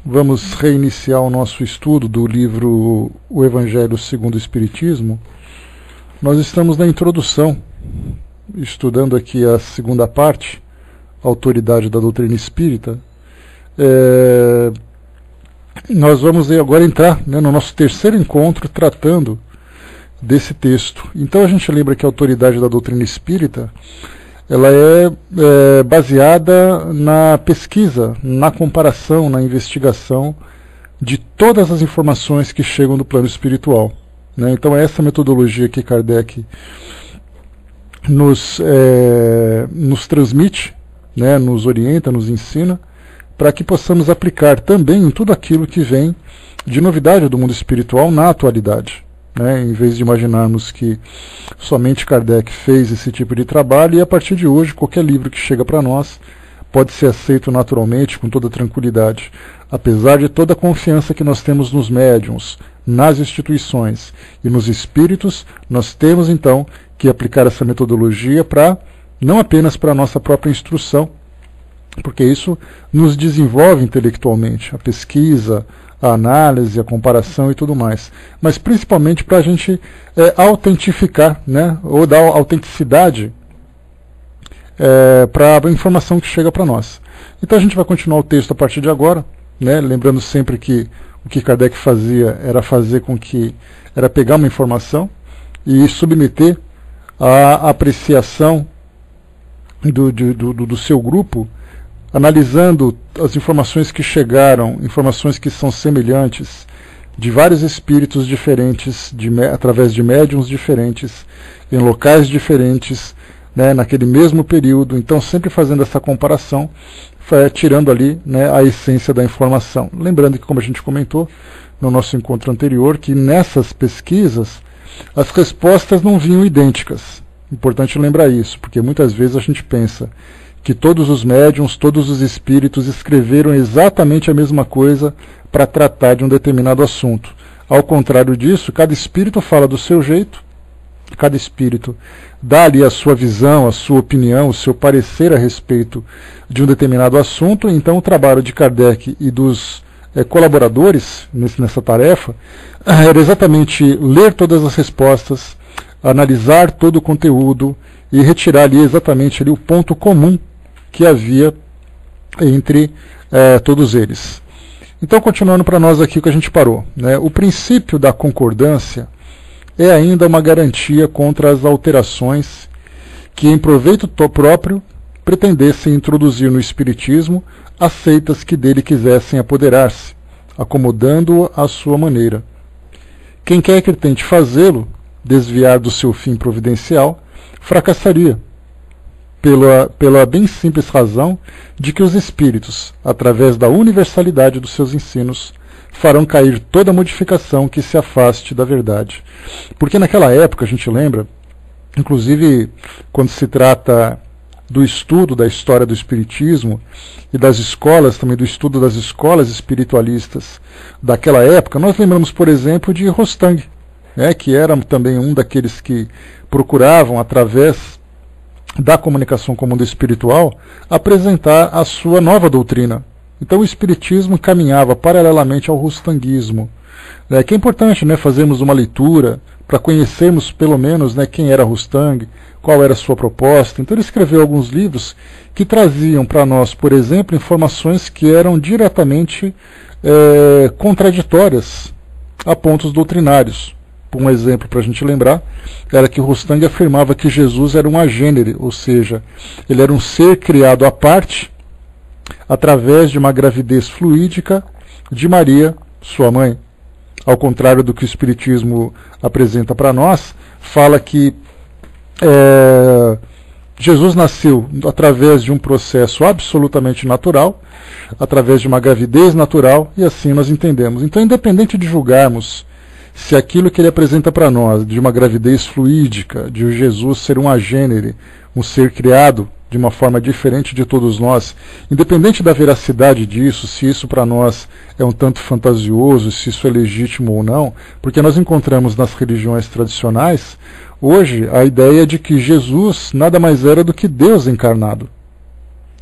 vamos reiniciar o nosso estudo do livro O Evangelho segundo o Espiritismo. Nós estamos na introdução, estudando aqui a segunda parte, a autoridade da doutrina espírita. Nós vamos agora entrar, no nosso terceiro encontro tratando desse texto. Então a gente lembra que a autoridade da doutrina espírita ela é baseada na pesquisa, na comparação, na investigação de todas as informações que chegam do plano espiritual. Então é essa metodologia que Kardec nos transmite, nos orienta, nos ensina, para que possamos aplicar também em tudo aquilo que vem de novidade do mundo espiritual na atualidade. Em vez de imaginarmos que somente Kardec fez esse tipo de trabalho e a partir de hoje qualquer livro que chega para nós pode ser aceito naturalmente, com toda tranquilidade, apesar de toda a confiança que nós temos nos médiuns, nas instituições e nos espíritos. Nós temos então que aplicar essa metodologia não apenas para a nossa própria instrução, porque isso nos desenvolve intelectualmente, a pesquisa, a análise, a comparação e tudo mais, mas principalmente para a gente autentificar, ou dar autenticidade para a informação que chega para nós. Então a gente vai continuar o texto a partir de agora, lembrando sempre que o que Kardec fazia era pegar uma informação e submeter à apreciação do seu grupo, analisando as informações que chegaram, informações que são semelhantes, de vários espíritos diferentes, através de médiuns diferentes, em locais diferentes, naquele mesmo período. Então sempre fazendo essa comparação, tirando ali a essência da informação. Lembrando que, como a gente comentou no nosso encontro anterior, que nessas pesquisas as respostas não vinham idênticas. Importante lembrar isso, porque muitas vezes a gente pensa que todos os médiuns, todos os espíritos escreveram exatamente a mesma coisa para tratar de um determinado assunto. Ao contrário disso, cada espírito fala do seu jeito, cada espírito dá ali a sua visão, a sua opinião, o seu parecer a respeito de um determinado assunto. Então o trabalho de Kardec e dos colaboradores nessa tarefa era exatamente ler todas as respostas, analisar todo o conteúdo e retirar ali exatamente o ponto comum que havia entre todos eles. Então, continuando para nós aqui o que a gente parou. O princípio da concordância é ainda uma garantia contra as alterações que, em proveito próprio, pretendessem introduzir no Espiritismo as seitas que dele quisessem apoderar-se, acomodando-o à sua maneira. Quem quer que tente fazê-lo, desviar do seu fim providencial, fracassaria, pela bem simples razão de que os espíritos, através da universalidade dos seus ensinos, farão cair toda modificação que se afaste da verdade. Porque naquela época, a gente lembra, inclusive quando se trata do estudo da história do espiritismo e das escolas, também do estudo das escolas espiritualistas daquela época, nós lembramos, por exemplo, de Rostang, que era também um daqueles que procuravam, através da comunicação com o mundo espiritual, apresentar a sua nova doutrina. Então o espiritismo caminhava paralelamente ao rostanguismo. Que é importante fazermos uma leitura para conhecermos pelo menos quem era Rostang, qual era a sua proposta. Então ele escreveu alguns livros que traziam para nós, por exemplo, informações que eram diretamente contraditórias a pontos doutrinários. Um exemplo para a gente lembrar era que Rostang afirmava que Jesus era um agênere, ou seja, ele era um ser criado à parte através de uma gravidez fluídica de Maria, sua mãe. Ao contrário do que o Espiritismo apresenta para nós, fala que Jesus nasceu através de um processo absolutamente natural, através de uma gravidez natural, e assim nós entendemos. Então, independente de julgarmos se aquilo que ele apresenta para nós, de uma gravidez fluídica, de Jesus ser um agênere, um ser criado de uma forma diferente de todos nós, independente da veracidade disso, se isso para nós é um tanto fantasioso, se isso é legítimo ou não, porque nós encontramos nas religiões tradicionais, hoje, a ideia de que Jesus nada mais era do que Deus encarnado.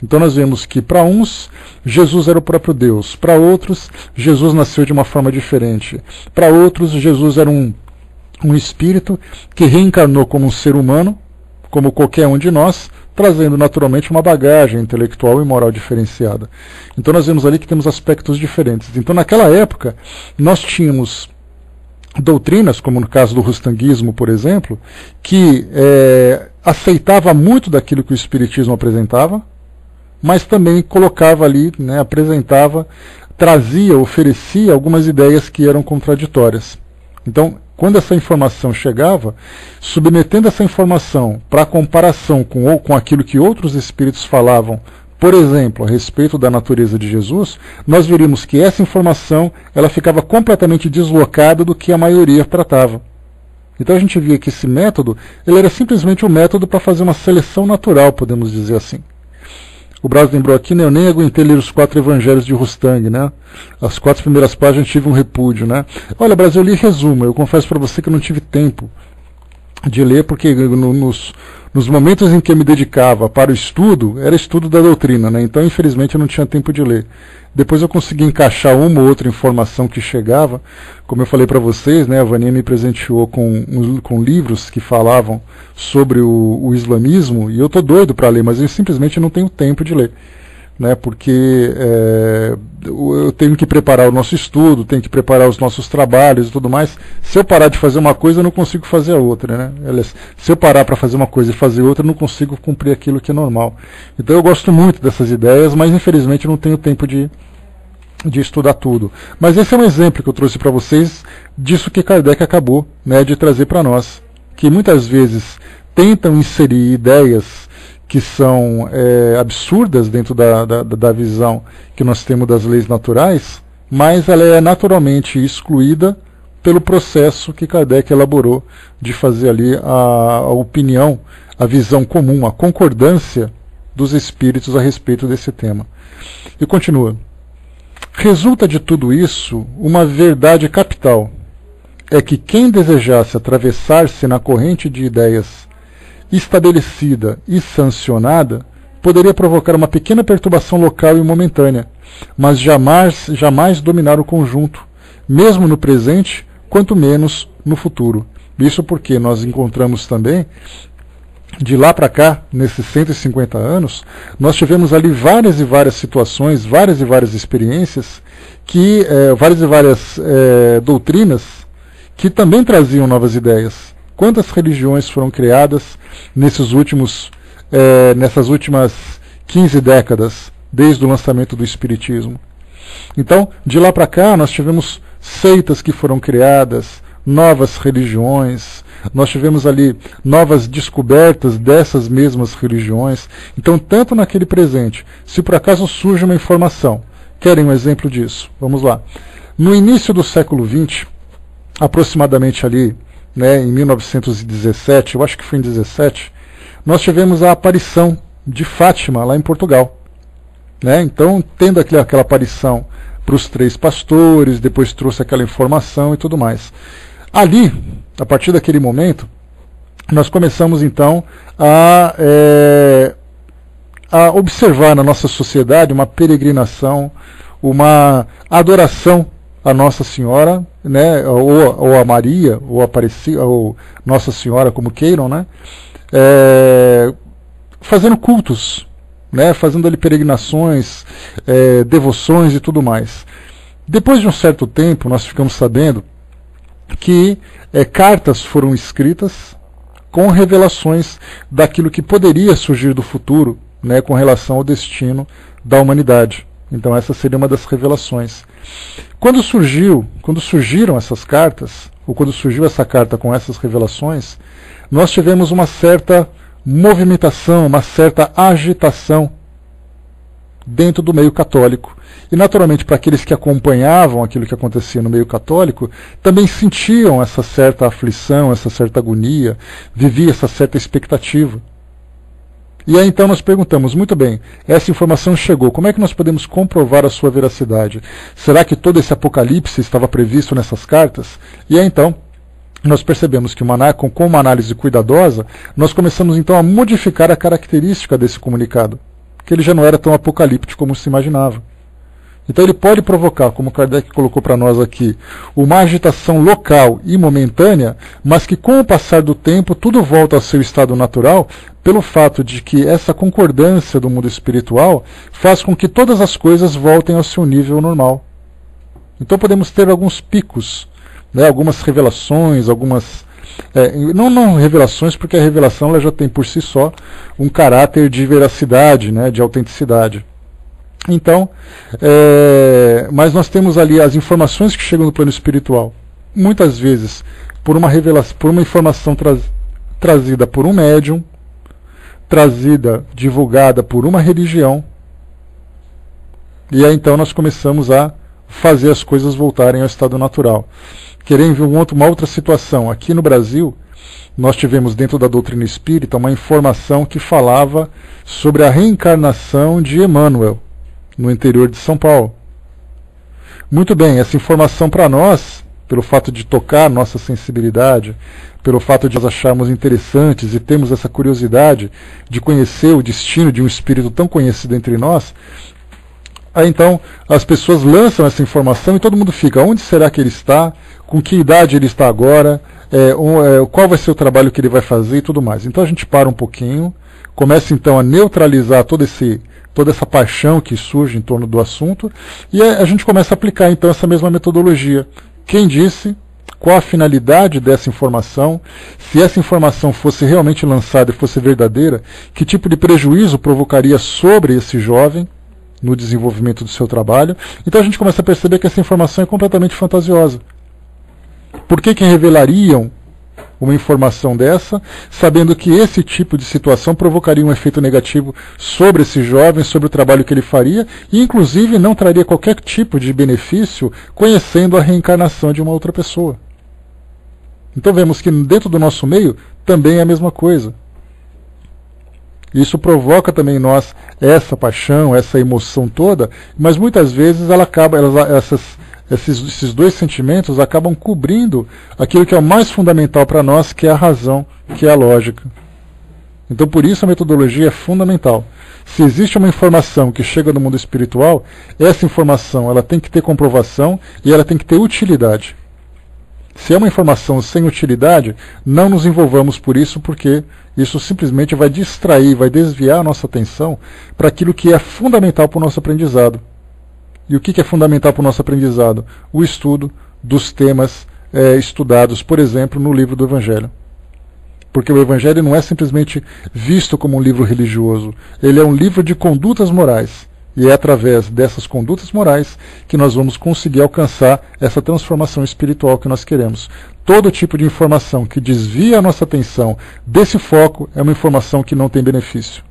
Então nós vemos que para uns Jesus era o próprio Deus, para outros Jesus nasceu de uma forma diferente, para outros Jesus era um espírito que reencarnou como um ser humano, como qualquer um de nós, trazendo naturalmente uma bagagem intelectual e moral diferenciada. Então nós vemos ali que temos aspectos diferentes. Então naquela época nós tínhamos doutrinas, como no caso do rustanguismo, por exemplo, que aceitava muito daquilo que o Espiritismo apresentava, mas também colocava ali, né, apresentava, trazia, oferecia algumas ideias que eram contraditórias. Então, quando essa informação chegava, submetendo essa informação para comparação com aquilo que outros espíritos falavam, por exemplo, a respeito da natureza de Jesus, nós veríamos que essa informação ela ficava completamente deslocada do que a maioria tratava. Então a gente via que esse método ele era simplesmente um método para fazer uma seleção natural, podemos dizer assim. O Braz lembrou aqui, né, eu nem aguentei ler os 4 evangelhos de Rustang, né? As 4 primeiras páginas tive um repúdio, né? Olha, Braz, eu li resumo, eu confesso para você que eu não tive tempo de ler, porque nos momentos em que eu me dedicava para o estudo, era estudo da doutrina, né? Então, infelizmente, eu não tinha tempo de ler. Depois eu consegui encaixar uma ou outra informação que chegava, como eu falei para vocês, né? A Vânia me presenteou com livros que falavam sobre o islamismo, e eu estou doido para ler, mas eu simplesmente não tenho tempo de ler, né? Porque eu tenho que preparar o nosso estudo, tenho que preparar os nossos trabalhos e tudo mais. Se eu parar de fazer uma coisa, eu não consigo fazer a outra, né? Se eu parar para fazer uma coisa e fazer outra, eu não consigo cumprir aquilo que é normal. Então eu gosto muito dessas ideias, mas infelizmente eu não tenho tempo de estudar tudo. Mas esse é um exemplo que eu trouxe para vocês disso que Kardec acabou, né, de trazer para nós, que muitas vezes tentam inserir ideias que são absurdas dentro da visão que nós temos das leis naturais, mas ela é naturalmente excluída pelo processo que Kardec elaborou de fazer ali a opinião, a visão comum, a concordância dos espíritos a respeito desse tema. E continua. Resulta de tudo isso uma verdade capital, é que quem desejasse atravessar-se na corrente de ideias estabelecida e sancionada, poderia provocar uma pequena perturbação local e momentânea, mas jamais dominar o conjunto, mesmo no presente, quanto menos no futuro. Isso porque nós encontramos também, de lá para cá, nesses 150 anos, nós tivemos ali várias e várias situações, várias e várias experiências, várias e várias doutrinas, que também traziam novas ideias. Quantas religiões foram criadas nessas últimas 15 décadas, desde o lançamento do Espiritismo? Então, de lá para cá, nós tivemos seitas que foram criadas, novas religiões, nós tivemos ali novas descobertas dessas mesmas religiões. Então, tanto naquele presente, se por acaso surge uma informação, querem um exemplo disso? Vamos lá. No início do século XX, aproximadamente ali, né, em 1917, eu acho que foi em 17, nós tivemos a aparição de Fátima lá em Portugal, né? Então, tendo aquela aparição para os 3 pastores, depois trouxe aquela informação e tudo mais. Ali, a partir daquele momento, nós começamos então a observar na nossa sociedade uma peregrinação, uma adoração a Nossa Senhora, né, ou a Maria, ou a Aparecida, ou Nossa Senhora, como queiram, né, fazendo cultos, né, fazendo ali peregrinações, devoções e tudo mais. Depois de um certo tempo, nós ficamos sabendo que cartas foram escritas com revelações daquilo que poderia surgir do futuro, né, com relação ao destino da humanidade. Então essa seria uma das revelações. Quando surgiram essas cartas, ou quando surgiu essa carta com essas revelações, nós tivemos uma certa movimentação, uma certa agitação dentro do meio católico. E naturalmente para aqueles que acompanhavam aquilo que acontecia no meio católico, também sentiam essa certa aflição, essa certa agonia, viviam essa certa expectativa. E aí então nós perguntamos, muito bem, essa informação chegou, como é que nós podemos comprovar a sua veracidade? Será que todo esse apocalipse estava previsto nessas cartas? E aí então nós percebemos que com uma análise cuidadosa, nós começamos então a modificar a característica desse comunicado. que ele já não era tão apocalíptico como se imaginava. Então ele pode provocar, como Kardec colocou para nós aqui, uma agitação local e momentânea, mas que com o passar do tempo tudo volta ao seu estado natural, pelo fato de que essa concordância do mundo espiritual faz com que todas as coisas voltem ao seu nível normal. Então podemos ter alguns picos, né, algumas revelações, algumas... não revelações, porque a revelação ela já tem por si só um caráter de veracidade, né, de autenticidade. Então, mas nós temos ali as informações que chegam no plano espiritual, muitas vezes por uma revelação, por uma informação trazida por um médium, trazida, divulgada por uma religião, e aí então nós começamos a fazer as coisas voltarem ao estado natural. Querendo ver uma outra situação, aqui no Brasil, nós tivemos dentro da doutrina espírita uma informação que falava sobre a reencarnação de Emmanuel, no interior de São Paulo. Muito bem, essa informação para nós, pelo fato de tocar nossa sensibilidade, pelo fato de nós acharmos interessantes e termos essa curiosidade de conhecer o destino de um espírito tão conhecido entre nós, aí então as pessoas lançam essa informação e todo mundo fica, onde será que ele está, com que idade ele está agora, qual vai ser o trabalho que ele vai fazer e tudo mais. Então a gente para um pouquinho, começa então a neutralizar toda essa paixão que surge em torno do assunto, e a gente começa a aplicar então essa mesma metodologia. Quem disse, qual a finalidade dessa informação, se essa informação fosse realmente lançada e fosse verdadeira, que tipo de prejuízo provocaria sobre esse jovem no desenvolvimento do seu trabalho. Então a gente começa a perceber que essa informação é completamente fantasiosa. Por que revelariam uma informação dessa, sabendo que esse tipo de situação provocaria um efeito negativo sobre esse jovem, sobre o trabalho que ele faria, e inclusive não traria qualquer tipo de benefício conhecendo a reencarnação de uma outra pessoa. Então vemos que dentro do nosso meio também é a mesma coisa. Isso provoca também em nós essa paixão, essa emoção toda, mas muitas vezes esses dois sentimentos acabam cobrindo aquilo que é o mais fundamental para nós, que é a razão, que é a lógica. Então por isso a metodologia é fundamental. Se existe uma informação que chega do mundo espiritual, essa informação ela tem que ter comprovação e ela tem que ter utilidade. Se é uma informação sem utilidade, não nos envolvamos por isso, porque isso simplesmente vai distrair, vai desviar a nossa atenção para aquilo que é fundamental para o nosso aprendizado. E o que é fundamental para o nosso aprendizado? O estudo dos temas estudados, por exemplo, no livro do Evangelho. Porque o Evangelho não é simplesmente visto como um livro religioso, ele é um livro de condutas morais. E é através dessas condutas morais que nós vamos conseguir alcançar essa transformação espiritual que nós queremos. Todo tipo de informação que desvia a nossa atenção desse foco é uma informação que não tem benefício.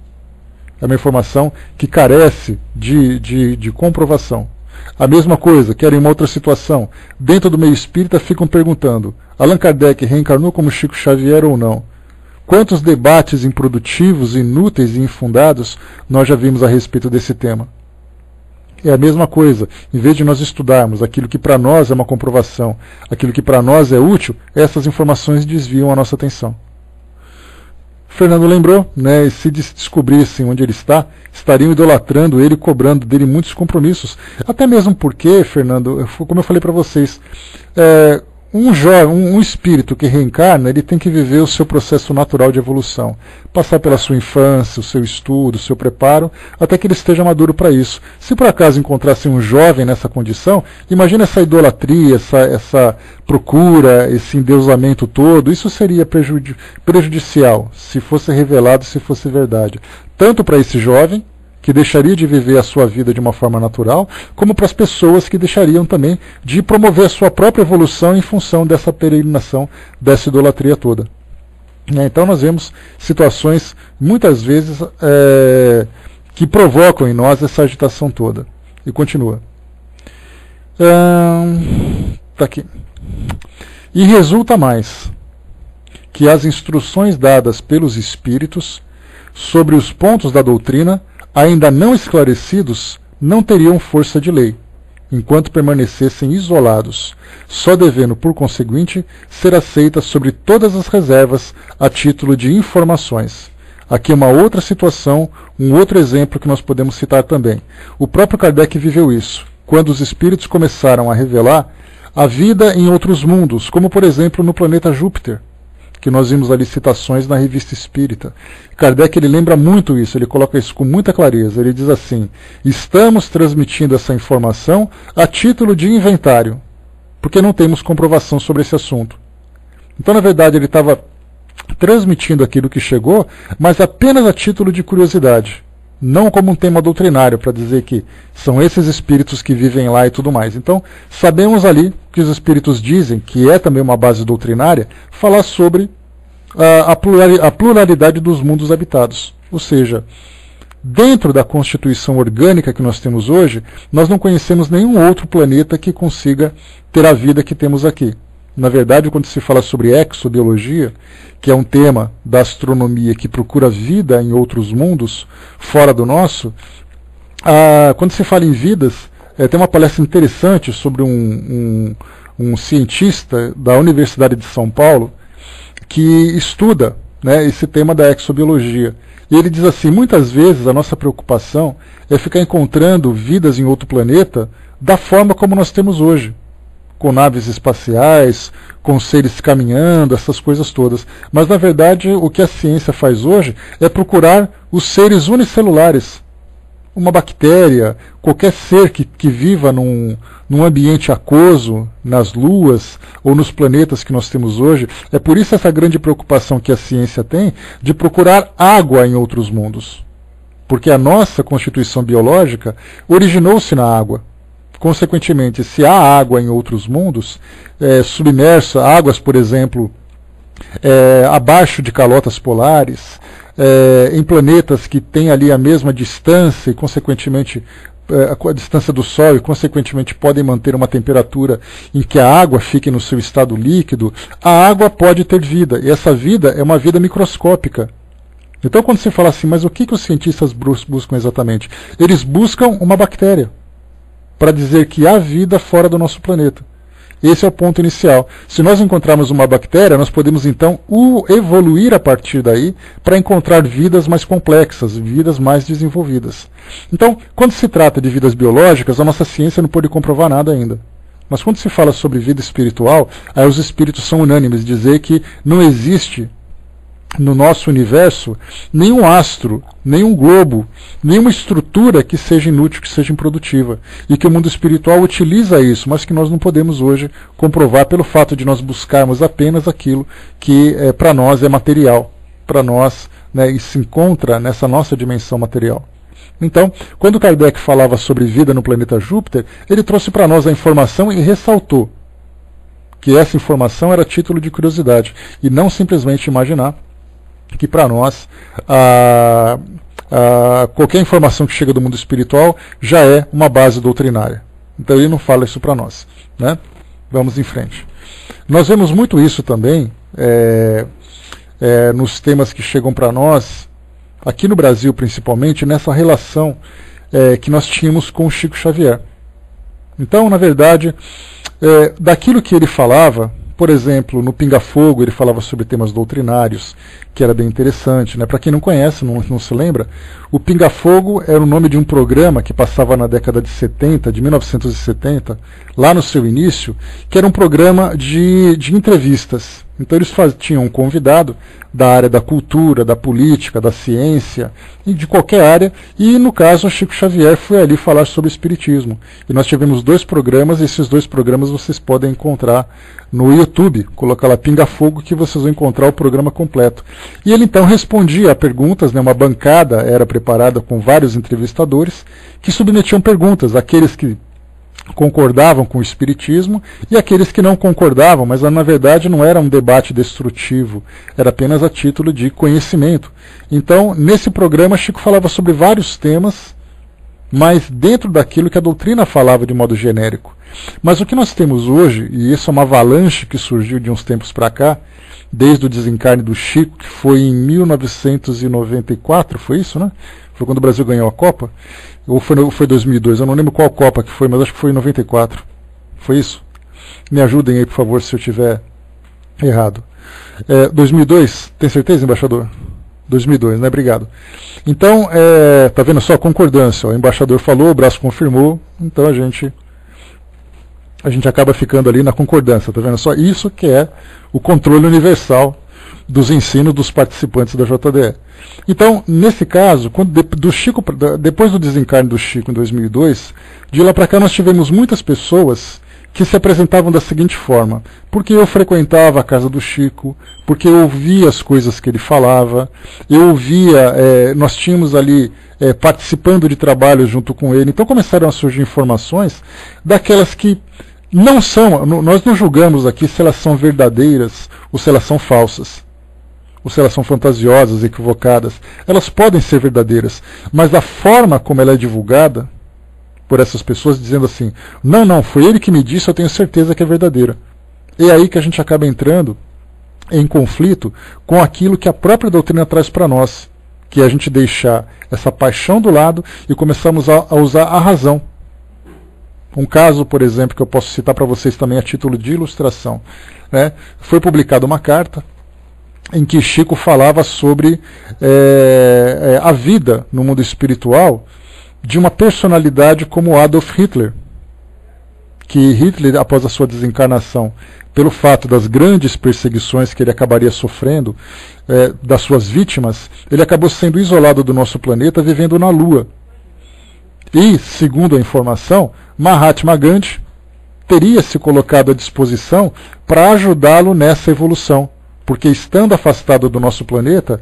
É uma informação que carece de comprovação. A mesma coisa, querem uma outra situação. Dentro do meio espírita ficam perguntando, Allan Kardec reencarnou como Chico Xavier ou não? Quantos debates improdutivos, inúteis e infundados nós já vimos a respeito desse tema? É a mesma coisa, em vez de nós estudarmos aquilo que para nós é uma comprovação, aquilo que para nós é útil, essas informações desviam a nossa atenção. Fernando lembrou, né, se descobrissem onde ele está, estariam idolatrando ele, cobrando dele muitos compromissos. Até mesmo porque, Fernando, como eu falei para vocês, um espírito que reencarna, ele tem que viver o seu processo natural de evolução, passar pela sua infância, o seu estudo, o seu preparo, até que ele esteja maduro para isso. Se por acaso encontrasse um jovem nessa condição, imagina essa idolatria, essa procura, esse endeusamento todo, isso seria prejudicial, se fosse revelado, se fosse verdade. Tanto para esse jovem, que deixaria de viver a sua vida de uma forma natural, como para as pessoas que deixariam também de promover a sua própria evolução em função dessa peregrinação, dessa idolatria toda. Então nós vemos situações, muitas vezes, que provocam em nós essa agitação toda. E continua. Tá aqui. E resulta mais que as instruções dadas pelos espíritos sobre os pontos da doutrina ainda não esclarecidos, não teriam força de lei, enquanto permanecessem isolados, só devendo, por conseguinte, ser aceitas sobre todas as reservas a título de informações, Aqui é uma outra situação, um outro exemplo que nós podemos citar também. O próprio Kardec viveu isso, quando os espíritos começaram a revelar a vida em outros mundos, como por exemplo no planeta Júpiter, que nós vimos ali citações na Revista Espírita. Kardec ele lembra muito isso, ele coloca isso com muita clareza. Ele diz assim: estamos transmitindo essa informação a título de inventário, porque não temos comprovação sobre esse assunto. Então, na verdade, ele estava transmitindo aquilo que chegou, mas apenas a título de curiosidade, não como um tema doutrinário, para dizer que são esses espíritos que vivem lá e tudo mais. Então, sabemos ali que os espíritos dizem, que é também uma base doutrinária, falar sobre a pluralidade dos mundos habitados. Ou seja, dentro da constituição orgânica que nós temos hoje, nós não conhecemos nenhum outro planeta que consiga ter a vida que temos aqui. Na verdade, quando se fala sobre exobiologia, que é um tema da astronomia que procura vida em outros mundos, fora do nosso, quando se fala em vidas, tem uma palestra interessante sobre um cientista da Universidade de São Paulo que estuda, né, esse tema da exobiologia. E ele diz assim: muitas vezes a nossa preocupação é ficar encontrando vidas em outro planeta da forma como nós temos hoje, com naves espaciais, com seres caminhando, essas coisas todas. Mas, na verdade, o que a ciência faz hoje é procurar os seres unicelulares. Uma bactéria, qualquer ser que viva num ambiente aquoso, nas luas ou nos planetas que nós temos hoje. É por isso essa grande preocupação que a ciência tem de procurar água em outros mundos. Porque a nossa constituição biológica originou-se na água. Consequentemente, se há água em outros mundos, submersa, águas, por exemplo, abaixo de calotas polares, em planetas que têm ali a mesma distância e, consequentemente, a distância do Sol e, consequentemente, podem manter uma temperatura em que a água fique no seu estado líquido, a água pode ter vida, e essa vida é uma vida microscópica. Então, quando se fala assim, mas o que os cientistas buscam exatamente? Eles buscam uma bactéria, para dizer que há vida fora do nosso planeta. Esse é o ponto inicial. Se nós encontrarmos uma bactéria, nós podemos então evoluir a partir daí para encontrar vidas mais complexas, vidas mais desenvolvidas. Então, quando se trata de vidas biológicas, a nossa ciência não pode comprovar nada ainda. Mas quando se fala sobre vida espiritual, aí os espíritos são unânimes, dizer que não existe no nosso universo nenhum astro, nenhum globo, nenhuma estrutura que seja inútil, que seja improdutiva, e que o mundo espiritual utiliza isso, mas que nós não podemos hoje comprovar pelo fato de nós buscarmos apenas aquilo que para nós é material, para nós, né, e se encontra nessa nossa dimensão material. Então, quando Kardec falava sobre vida no planeta Júpiter, ele trouxe para nós a informação e ressaltou que essa informação era título de curiosidade, e não simplesmente imaginar que para nós qualquer informação que chega do mundo espiritual já é uma base doutrinária. Então ele não fala isso para nós, né? Vamos em frente. Nós vemos muito isso também nos temas que chegam para nós, aqui no Brasil principalmente, nessa relação que nós tínhamos com o Chico Xavier. Então, na verdade, daquilo que ele falava, por exemplo, no Pinga Fogo ele falava sobre temas doutrinários, que era bem interessante, né? Para quem não conhece, não se lembra, o Pinga Fogo era o nome de um programa que passava na década de 70, de 1970, lá no seu início, que era um programa de entrevistas. Então eles tinham um convidado da área da cultura, da política, da ciência, e de qualquer área, e no caso o Chico Xavier foi ali falar sobre o espiritismo. E nós tivemos 2 programas, e esses 2 programas vocês podem encontrar no YouTube, colocar lá Pinga Fogo que vocês vão encontrar o programa completo. E ele então respondia a perguntas, né, uma bancada era preparada com vários entrevistadores que submetiam perguntas, aqueles que concordavam com o espiritismo e aqueles que não concordavam, mas na verdade não era um debate destrutivo, era apenas a título de conhecimento. Então, nesse programa, Chico falava sobre vários temas, mas dentro daquilo que a doutrina falava de modo genérico. Mas o que nós temos hoje, e isso é uma avalanche que surgiu de uns tempos para cá, desde o desencarne do Chico, que foi em 1994, foi isso, né? Foi quando o Brasil ganhou a Copa, ou foi 2002, eu não lembro qual Copa que foi, mas acho que foi em 94. Foi isso? Me ajudem aí, por favor, se eu tiver errado. 2002, tem certeza, embaixador? 2002, né? Obrigado. Então, tá vendo só? Concordância. O embaixador falou, o braço confirmou, então a gente acaba ficando ali na concordância, tá vendo só? Isso que é o controle universal dos ensinos dos participantes da JDE. Então, nesse caso, depois do desencarne do Chico em 2002, de lá para cá nós tivemos muitas pessoas que se apresentavam da seguinte forma: porque eu frequentava a casa do Chico, porque eu ouvia as coisas que ele falava, eu ouvia, nós tínhamos ali participando de trabalho junto com ele, então começaram a surgir informações daquelas que não são, nós não julgamos aqui se elas são verdadeiras ou se elas são falsas, ou se elas são fantasiosas, equivocadas. Elas podem ser verdadeiras, mas a forma como ela é divulgada por essas pessoas, dizendo assim, não, foi ele que me disse, eu tenho certeza que é verdadeira. É aí que a gente acaba entrando em conflito com aquilo que a própria doutrina traz para nós, que é a gente deixar essa paixão do lado e começarmos a usar a razão. Um caso, por exemplo, que eu posso citar para vocês também a título de ilustração, né? Foi publicada uma carta em que Chico falava sobre a vida no mundo espiritual de uma personalidade como Adolf Hitler, que Hitler, após a sua desencarnação, pelo fato das grandes perseguições que ele acabaria sofrendo, das suas vítimas, ele acabou sendo isolado do nosso planeta, vivendo na Lua. E, segundo a informação, Mahatma Gandhi teria se colocado à disposição para ajudá-lo nessa evolução, porque estando afastado do nosso planeta,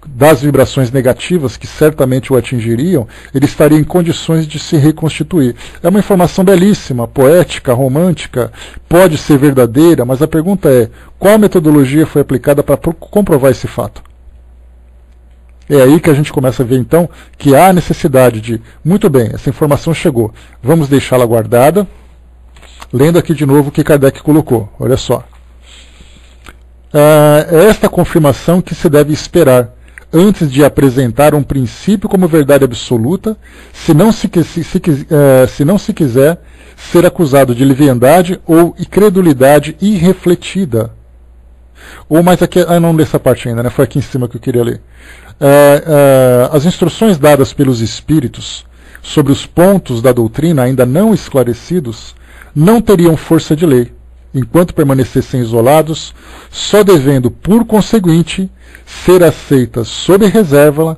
das vibrações negativas que certamente o atingiriam, ele estaria em condições de se reconstituir. É uma informação belíssima, poética, romântica, pode ser verdadeira, mas a pergunta é, qual metodologia foi aplicada para comprovar esse fato? É aí que a gente começa a ver então que há necessidade de, muito bem, essa informação chegou, vamos deixá-la guardada, lendo aqui de novo o que Kardec colocou, olha só. É esta confirmação que se deve esperar antes de apresentar um princípio como verdade absoluta, se não se quiser ser acusado de leviandade ou incredulidade irrefletida. Ou mais aqui, não li essa parte ainda, né? Foi aqui em cima que eu queria ler. As instruções dadas pelos espíritos sobre os pontos da doutrina ainda não esclarecidos não teriam força de lei, enquanto permanecessem isolados, só devendo, por conseguinte, ser aceitas sob reservas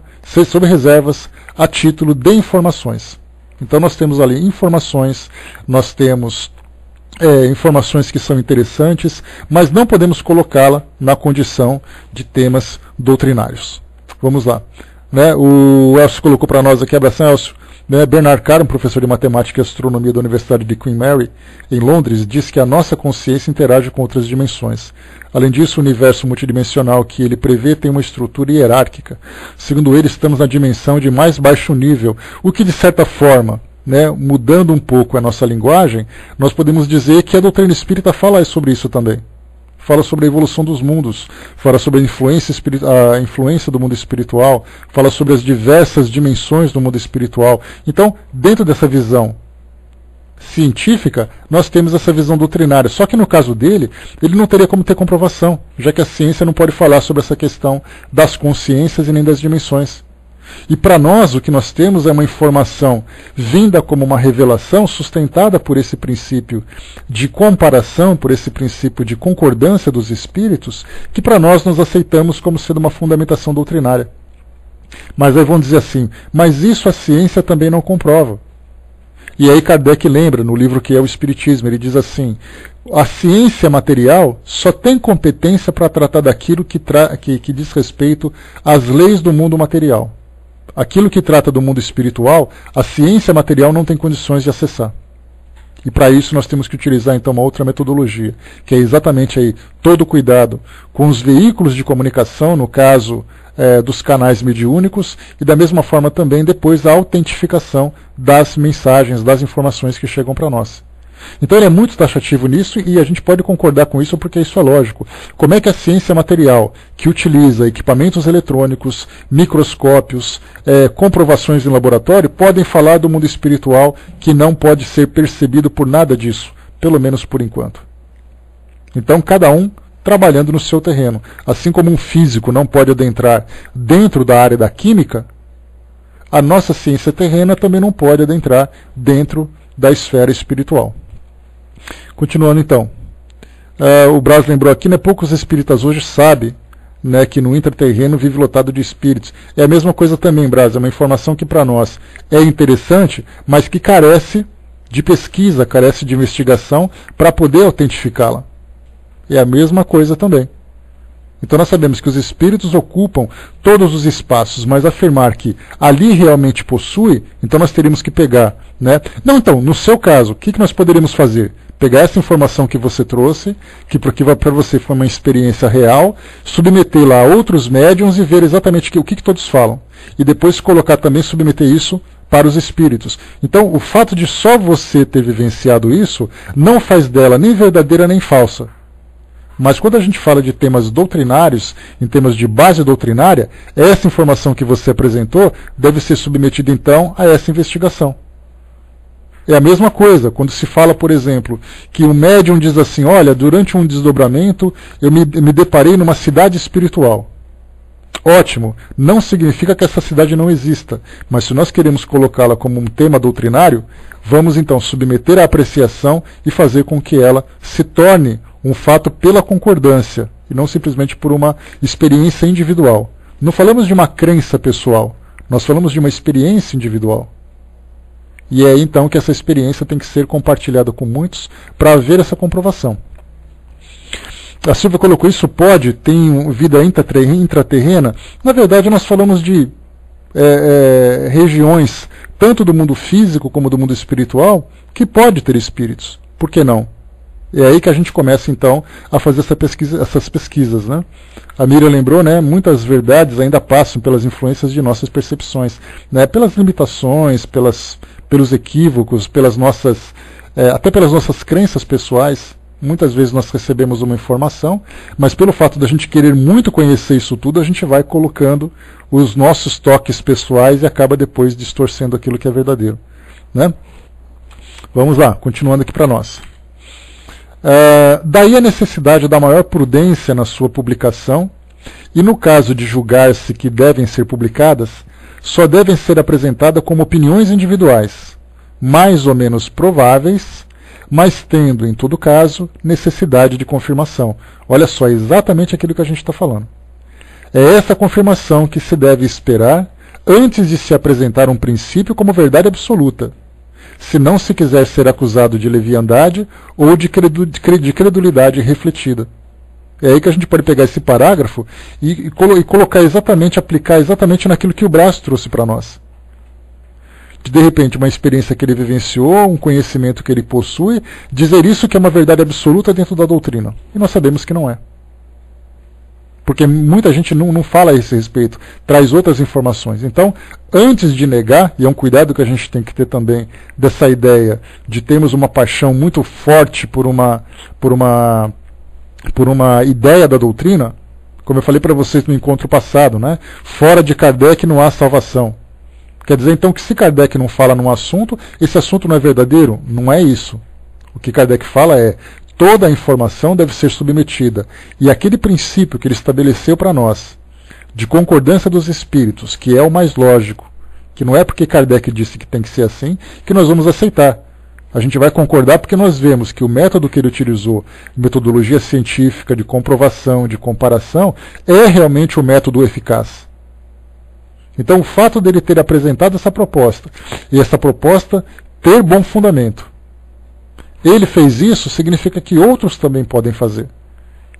a título de informações. Então nós temos ali informações, nós temos informações que são interessantes, mas não podemos colocá-la na condição de temas doutrinários. Vamos lá. Né? O Elcio colocou para nós aqui, abração, Elcio. Bernard Carr, um professor de matemática e astronomia da Universidade de Queen Mary, em Londres, diz que a nossa consciência interage com outras dimensões. Além disso, o universo multidimensional que ele prevê tem uma estrutura hierárquica. Segundo ele, estamos na dimensão de mais baixo nível, o que, de certa forma, né, mudando um pouco a nossa linguagem, nós podemos dizer que a doutrina espírita fala sobre isso também. Fala sobre a evolução dos mundos, fala sobre a influência do mundo espiritual, fala sobre as diversas dimensões do mundo espiritual. Então, dentro dessa visão científica, nós temos essa visão doutrinária. Só que no caso dele, ele não teria como ter comprovação, já que a ciência não pode falar sobre essa questão das consciências e nem das dimensões. E para nós, o que nós temos é uma informação vinda como uma revelação, sustentada por esse princípio de comparação, por esse princípio de concordância dos espíritos, que para nós aceitamos como sendo uma fundamentação doutrinária. Mas aí vão dizer assim, mas isso a ciência também não comprova. E aí Kardec lembra, no livro que é o Espiritismo, ele diz assim, a ciência material só tem competência para tratar daquilo que diz respeito às leis do mundo material. Aquilo que trata do mundo espiritual, a ciência material não tem condições de acessar. E para isso nós temos que utilizar então uma outra metodologia, que é exatamente aí todo o cuidado com os veículos de comunicação, no caso dos canais mediúnicos, e da mesma forma também depois a autentificação das mensagens, das informações que chegam para nós. Então ele é muito taxativo nisso e a gente pode concordar com isso porque isso é lógico. Como é que a ciência material, que utiliza equipamentos eletrônicos, microscópios, comprovações em laboratório, podem falar do mundo espiritual que não pode ser percebido por nada disso, pelo menos por enquanto. Então cada um trabalhando no seu terreno. Assim como um físico não pode adentrar dentro da área da química, a nossa ciência terrena também não pode adentrar dentro da esfera espiritual. Continuando então. O Braz lembrou aqui, né, poucos espíritas hoje sabem, né, que no intraterreno vive lotado de espíritos. É a mesma coisa também, Braz, é uma informação que para nós é interessante, mas que carece de pesquisa, carece de investigação para poder autentificá-la. É a mesma coisa também. Então nós sabemos que os espíritos ocupam todos os espaços, mas afirmar que ali realmente possui, então nós teríamos que pegar, né? Não, então, no seu caso, o que nós poderíamos fazer? Pegar essa informação que você trouxe, que porque para você foi uma experiência real, submetê-la a outros médiums e ver exatamente o que todos falam. E depois colocar também, submeter isso para os espíritos. Então, o fato de só você ter vivenciado isso, não faz dela nem verdadeira nem falsa. Mas quando a gente fala de temas doutrinários, em temas de base doutrinária, essa informação que você apresentou deve ser submetida então a essa investigação. É a mesma coisa, quando se fala, por exemplo, que o médium diz assim, olha, durante um desdobramento eu me deparei numa cidade espiritual. Ótimo, não significa que essa cidade não exista, mas se nós queremos colocá-la como um tema doutrinário, vamos então submeter à apreciação e fazer com que ela se torne um fato pela concordância, e não simplesmente por uma experiência individual. Não falamos de uma crença pessoal, nós falamos de uma experiência individual. E é aí então que essa experiência tem que ser compartilhada com muitos para haver essa comprovação. A Silvia colocou isso, tem vida intraterrena. Na verdade nós falamos de regiões, tanto do mundo físico como do mundo espiritual, que pode ter espíritos. Por que não? É aí que a gente começa, então, a fazer essas pesquisas. Né? A Miriam lembrou, né, muitas verdades ainda passam pelas influências de nossas percepções, né, pelas limitações, pelos equívocos, até pelas nossas crenças pessoais. Muitas vezes nós recebemos uma informação, mas pelo fato da gente querer muito conhecer isso tudo, a gente vai colocando os nossos toques pessoais e acaba depois distorcendo aquilo que é verdadeiro. Né? Vamos lá, continuando aqui para nós. Daí a necessidade da maior prudência na sua publicação, e no caso de julgar-se que devem ser publicadas, só devem ser apresentadas como opiniões individuais, mais ou menos prováveis, mas tendo, em todo caso, necessidade de confirmação. Olha só, exatamente aquilo que a gente está falando. É essa confirmação que se deve esperar antes de se apresentar um princípio como verdade absoluta, se não se quiser ser acusado de leviandade ou de credulidade refletida. É aí que a gente pode pegar esse parágrafo e colocar exatamente, aplicar exatamente naquilo que o Braz trouxe para nós. De repente, uma experiência que ele vivenciou, um conhecimento que ele possui, dizer isso que é uma verdade absoluta dentro da doutrina. E nós sabemos que não é. Porque muita gente não fala a esse respeito, traz outras informações. Então, antes de negar, e é um cuidado que a gente tem que ter também dessa ideia de termos uma paixão muito forte por uma ideia da doutrina, como eu falei para vocês no encontro passado, né? Fora de Kardec não há salvação. Quer dizer então que se Kardec não fala num assunto, esse assunto não é verdadeiro? Não é isso. O que Kardec fala é: toda a informação deve ser submetida. E aquele princípio que ele estabeleceu para nós, de concordância dos espíritos, que é o mais lógico, que não é porque Kardec disse que tem que ser assim, que nós vamos aceitar. A gente vai concordar porque nós vemos que o método que ele utilizou, metodologia científica, de comprovação, de comparação, é realmente o método eficaz. Então o fato dele ter apresentado essa proposta, e essa proposta ter bom fundamento, ele fez isso, significa que outros também podem fazer.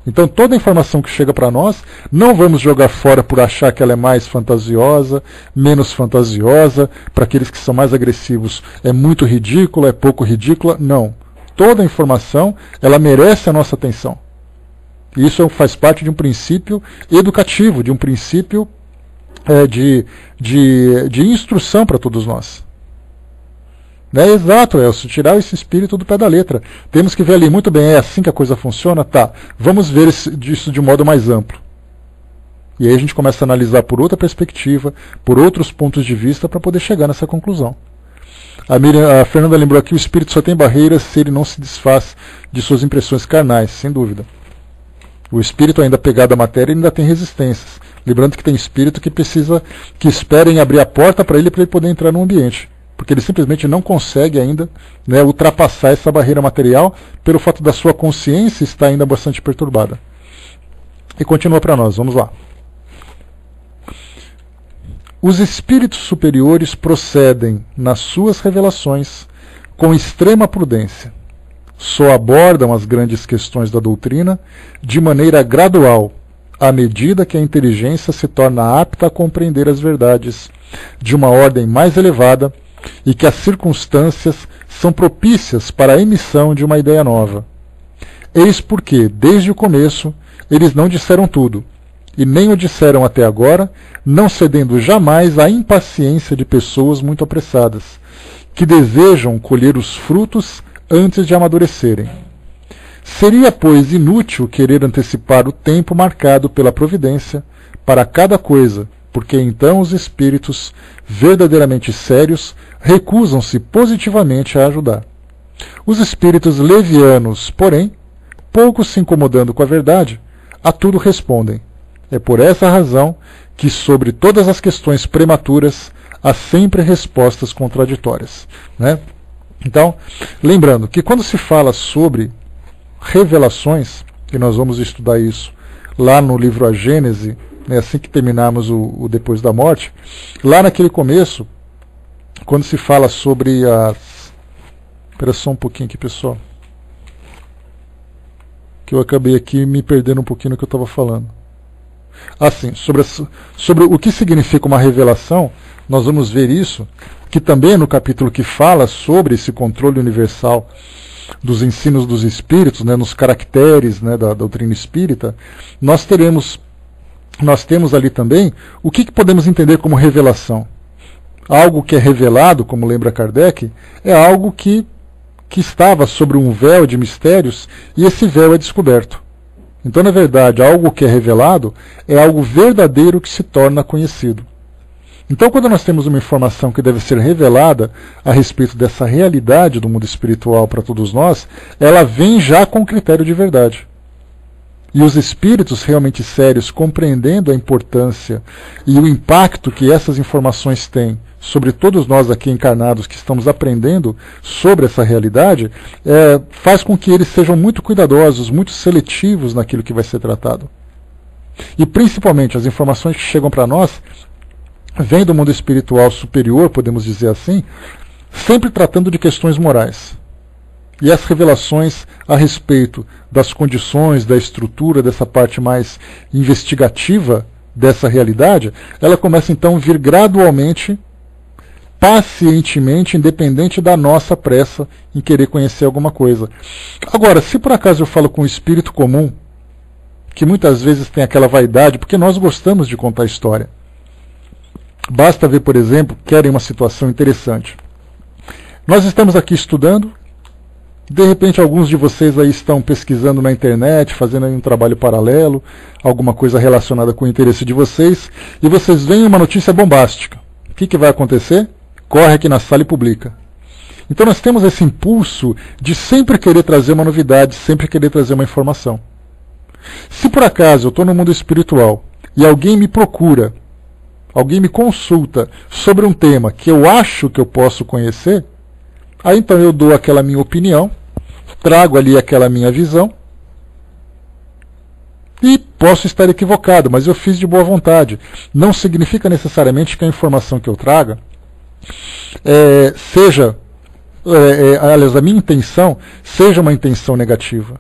Então toda a informação que chega para nós, não vamos jogar fora por achar que ela é mais fantasiosa, menos fantasiosa, para aqueles que são mais agressivos é muito ridícula, é pouco ridícula. Não. Toda a informação, ela merece a nossa atenção. E isso faz parte de um princípio educativo, de um princípio de instrução para todos nós. Exato, tirar esse espírito do pé da letra. Temos que ver ali, muito bem, é assim que a coisa funciona? Tá, vamos ver isso de modo mais amplo. E aí a gente começa a analisar por outra perspectiva, por outros pontos de vista, para poder chegar nessa conclusão. A Fernanda lembrou aqui, o espírito só tem barreiras se ele não se desfaz de suas impressões carnais, sem dúvida. O espírito ainda pegado à matéria ainda tem resistências. Lembrando que tem espírito que precisa, que espera em abrir a porta para ele poder entrar no ambiente. Porque ele simplesmente não consegue ainda, né, ultrapassar essa barreira material pelo fato da sua consciência estar ainda bastante perturbada. E continua para nós, vamos lá. Os espíritos superiores procedem nas suas revelações com extrema prudência. Só abordam as grandes questões da doutrina de maneira gradual, à medida que a inteligência se torna apta a compreender as verdades de uma ordem mais elevada e que as circunstâncias são propícias para a emissão de uma ideia nova. Eis porque, desde o começo, eles não disseram tudo, e nem o disseram até agora, não cedendo jamais à impaciência de pessoas muito apressadas, que desejam colher os frutos antes de amadurecerem. Seria, pois, inútil querer antecipar o tempo marcado pela providência para cada coisa, porque então os espíritos verdadeiramente sérios recusam-se positivamente a ajudar. Os espíritos levianos, porém, pouco se incomodando com a verdade, a tudo respondem. É por essa razão que, sobre todas as questões prematuras, há sempre respostas contraditórias, né? Então, lembrando que quando se fala sobre revelações, e nós vamos estudar isso lá no livro A Gênese, né, assim que terminarmos o Depois da Morte, lá naquele começo, quando se fala sobre as... Espera só um pouquinho aqui, pessoal, que eu acabei aqui me perdendo um pouquinho no que eu estava falando. Assim, sobre o que significa uma revelação, nós vamos ver isso, que também no capítulo que fala sobre esse controle universal dos ensinos dos espíritos, né, nos caracteres, né, da doutrina espírita, nós temos ali também o que podemos entender como revelação. Algo que é revelado, como lembra Kardec, é algo que estava sobre um véu de mistérios e esse véu é descoberto. Então, na verdade, algo que é revelado é algo verdadeiro que se torna conhecido. Então, quando nós temos uma informação que deve ser revelada a respeito dessa realidade do mundo espiritual para todos nós, ela vem já com critério de verdade. E os espíritos realmente sérios, compreendendo a importância e o impacto que essas informações têm sobre todos nós aqui encarnados que estamos aprendendo sobre essa realidade, faz com que eles sejam muito cuidadosos, muito seletivos naquilo que vai ser tratado. E principalmente as informações que chegam para nós vêm do mundo espiritual superior, podemos dizer assim, sempre tratando de questões morais. E as revelações a respeito das condições, da estrutura, dessa parte mais investigativa dessa realidade, ela começa então a vir gradualmente, pacientemente, independente da nossa pressa em querer conhecer alguma coisa. Agora, se por acaso eu falo com um espírito comum, que muitas vezes tem aquela vaidade, porque nós gostamos de contar história. Basta ver, por exemplo, querem uma situação interessante. Nós estamos aqui estudando, de repente alguns de vocês aí estão pesquisando na internet, fazendo aí um trabalho paralelo, alguma coisa relacionada com o interesse de vocês, e vocês veem uma notícia bombástica. O que vai acontecer? Corre aqui na sala e publica. Então nós temos esse impulso de sempre querer trazer uma novidade, sempre querer trazer uma informação. Se por acaso eu estou no mundo espiritual e alguém me procura, alguém me consulta sobre um tema que eu acho que eu posso conhecer, aí então eu dou aquela minha opinião, trago ali aquela minha visão, e posso estar equivocado, mas eu fiz de boa vontade. Não significa necessariamente que a informação que eu traga aliás, a minha intenção seja uma intenção negativa.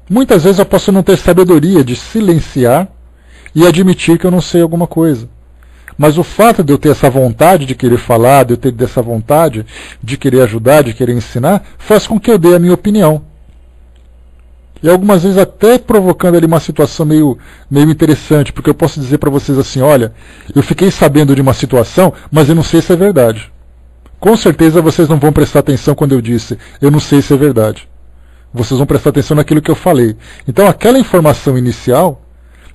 Muitas vezes eu posso não ter sabedoria de silenciar e admitir que eu não sei alguma coisa. Mas o fato de eu ter essa vontade de querer falar, de eu ter essa vontade de querer ajudar, de querer ensinar, faz com que eu dê a minha opinião. E algumas vezes até provocando ali uma situação meio interessante, porque eu posso dizer para vocês assim, olha, eu fiquei sabendo de uma situação, mas eu não sei se é verdade. Com certeza vocês não vão prestar atenção quando eu disse, eu não sei se é verdade. Vocês vão prestar atenção naquilo que eu falei. Então aquela informação inicial,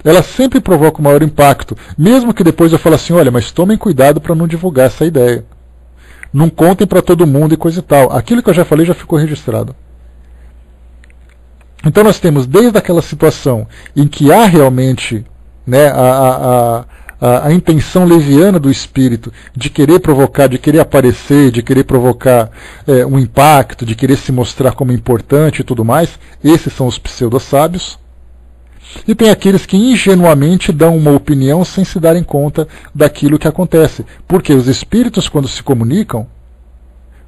ela sempre provoca um maior impacto, mesmo que depois eu fale assim, olha, mas tomem cuidado para não divulgar essa ideia. Não contem para todo mundo e coisa e tal. Aquilo que eu já falei já ficou registrado. Então nós temos desde aquela situação em que há realmente, né, a intenção leviana do espírito de querer provocar, de querer aparecer, de querer provocar um impacto, de querer se mostrar como importante e tudo mais. Esses são os pseudo-sábios. E tem aqueles que ingenuamente dão uma opinião sem se darem conta daquilo que acontece. Porque os espíritos, quando se comunicam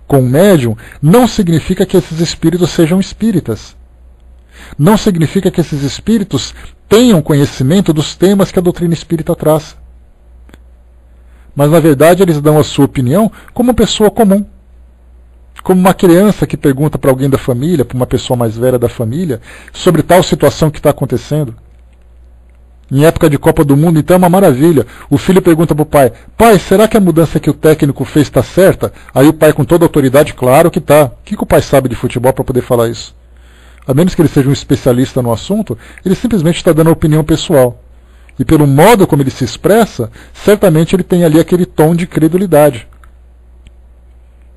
com o médium, não significa que esses espíritos sejam espíritas. Não significa que esses espíritos tenham conhecimento dos temas que a doutrina espírita traz. Mas, na verdade, eles dão a sua opinião como pessoa comum. Como uma criança que pergunta para alguém da família, para uma pessoa mais velha da família, sobre tal situação que está acontecendo. Em época de Copa do Mundo, então, é uma maravilha. O filho pergunta para o pai: pai, será que a mudança que o técnico fez está certa? Aí o pai, com toda a autoridade: claro que está. O que o pai sabe de futebol para poder falar isso? A menos que ele seja um especialista no assunto, ele simplesmente está dando a opinião pessoal. E pelo modo como ele se expressa, certamente ele tem ali aquele tom de credulidade.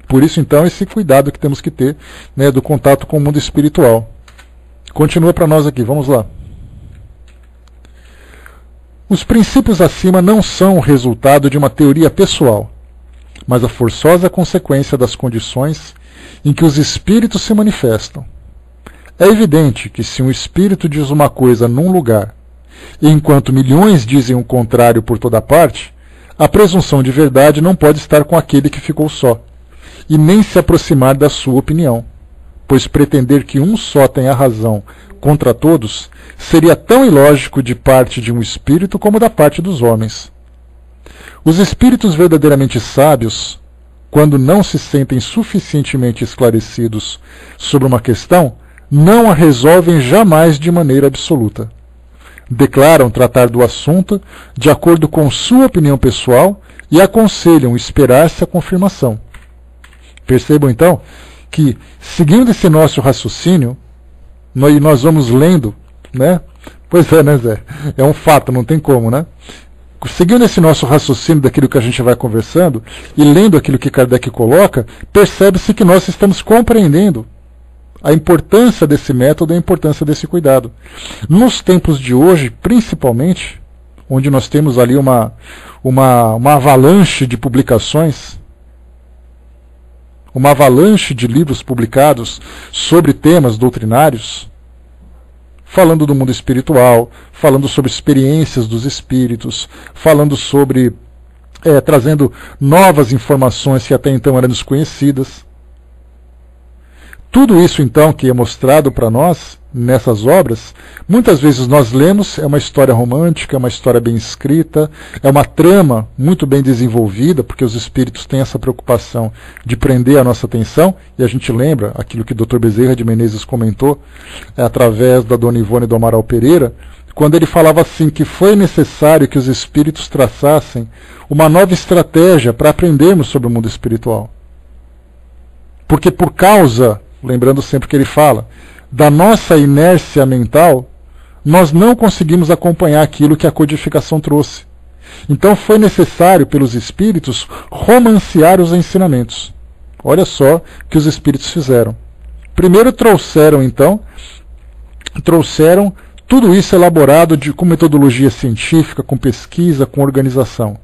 Por isso, então, esse cuidado que temos que ter, né, do contato com o mundo espiritual. Continua para nós aqui, vamos lá. Os princípios acima não são o resultado de uma teoria pessoal, mas a forçosa consequência das condições em que os espíritos se manifestam. É evidente que se um espírito diz uma coisa num lugar, enquanto milhões dizem o contrário por toda parte, a presunção de verdade não pode estar com aquele que ficou só, e nem se aproximar da sua opinião, pois pretender que um só tenha razão contra todos seria tão ilógico de parte de um espírito como da parte dos homens. Os espíritos verdadeiramente sábios, quando não se sentem suficientemente esclarecidos sobre uma questão, não a resolvem jamais de maneira absoluta. Declaram tratar do assunto de acordo com sua opinião pessoal e aconselham esperar-se a confirmação. Percebam então que, seguindo esse nosso raciocínio, nós vamos lendo, né? Pois é, né, Zé? É um fato, não tem como, né? Seguindo esse nosso raciocínio daquilo que a gente vai conversando e lendo aquilo que Kardec coloca, percebe-se que nós estamos compreendendo a importância desse método e a importância desse cuidado. Nos tempos de hoje, principalmente, onde nós temos ali uma avalanche de publicações, uma avalanche de livros publicados sobre temas doutrinários, falando do mundo espiritual, falando sobre experiências dos espíritos, falando sobre, trazendo novas informações que até então eram desconhecidas. Tudo isso, então, que é mostrado para nós nessas obras, muitas vezes nós lemos, é uma história romântica, é uma história bem escrita, é uma trama muito bem desenvolvida, porque os espíritos têm essa preocupação de prender a nossa atenção, e a gente lembra aquilo que o Dr. Bezerra de Menezes comentou, através da Dona Ivone do Amaral Pereira, quando ele falava assim que foi necessário que os espíritos traçassem uma nova estratégia para aprendermos sobre o mundo espiritual. Porque por causa, lembrando sempre que ele fala, da nossa inércia mental, nós não conseguimos acompanhar aquilo que a codificação trouxe. Então foi necessário pelos espíritos romancear os ensinamentos. Olha só o que os espíritos fizeram. Primeiro trouxeram tudo isso elaborado com metodologia científica, com pesquisa, com organização.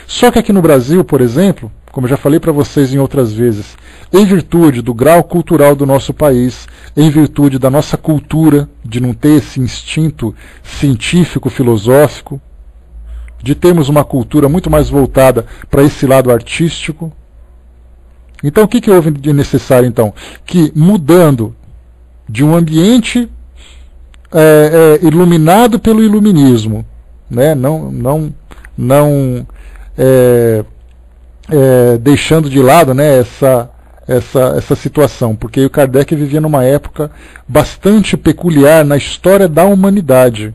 Só que aqui no Brasil, por exemplo, como eu já falei para vocês em outras vezes, em virtude do grau cultural do nosso país, em virtude da nossa cultura, de não ter esse instinto científico, filosófico, de termos uma cultura muito mais voltada para esse lado artístico. Então o que houve de necessário então? Que mudando de um ambiente iluminado pelo iluminismo, né? não deixando de lado, né, essa situação, porque o Kardec vivia numa época bastante peculiar na história da humanidade.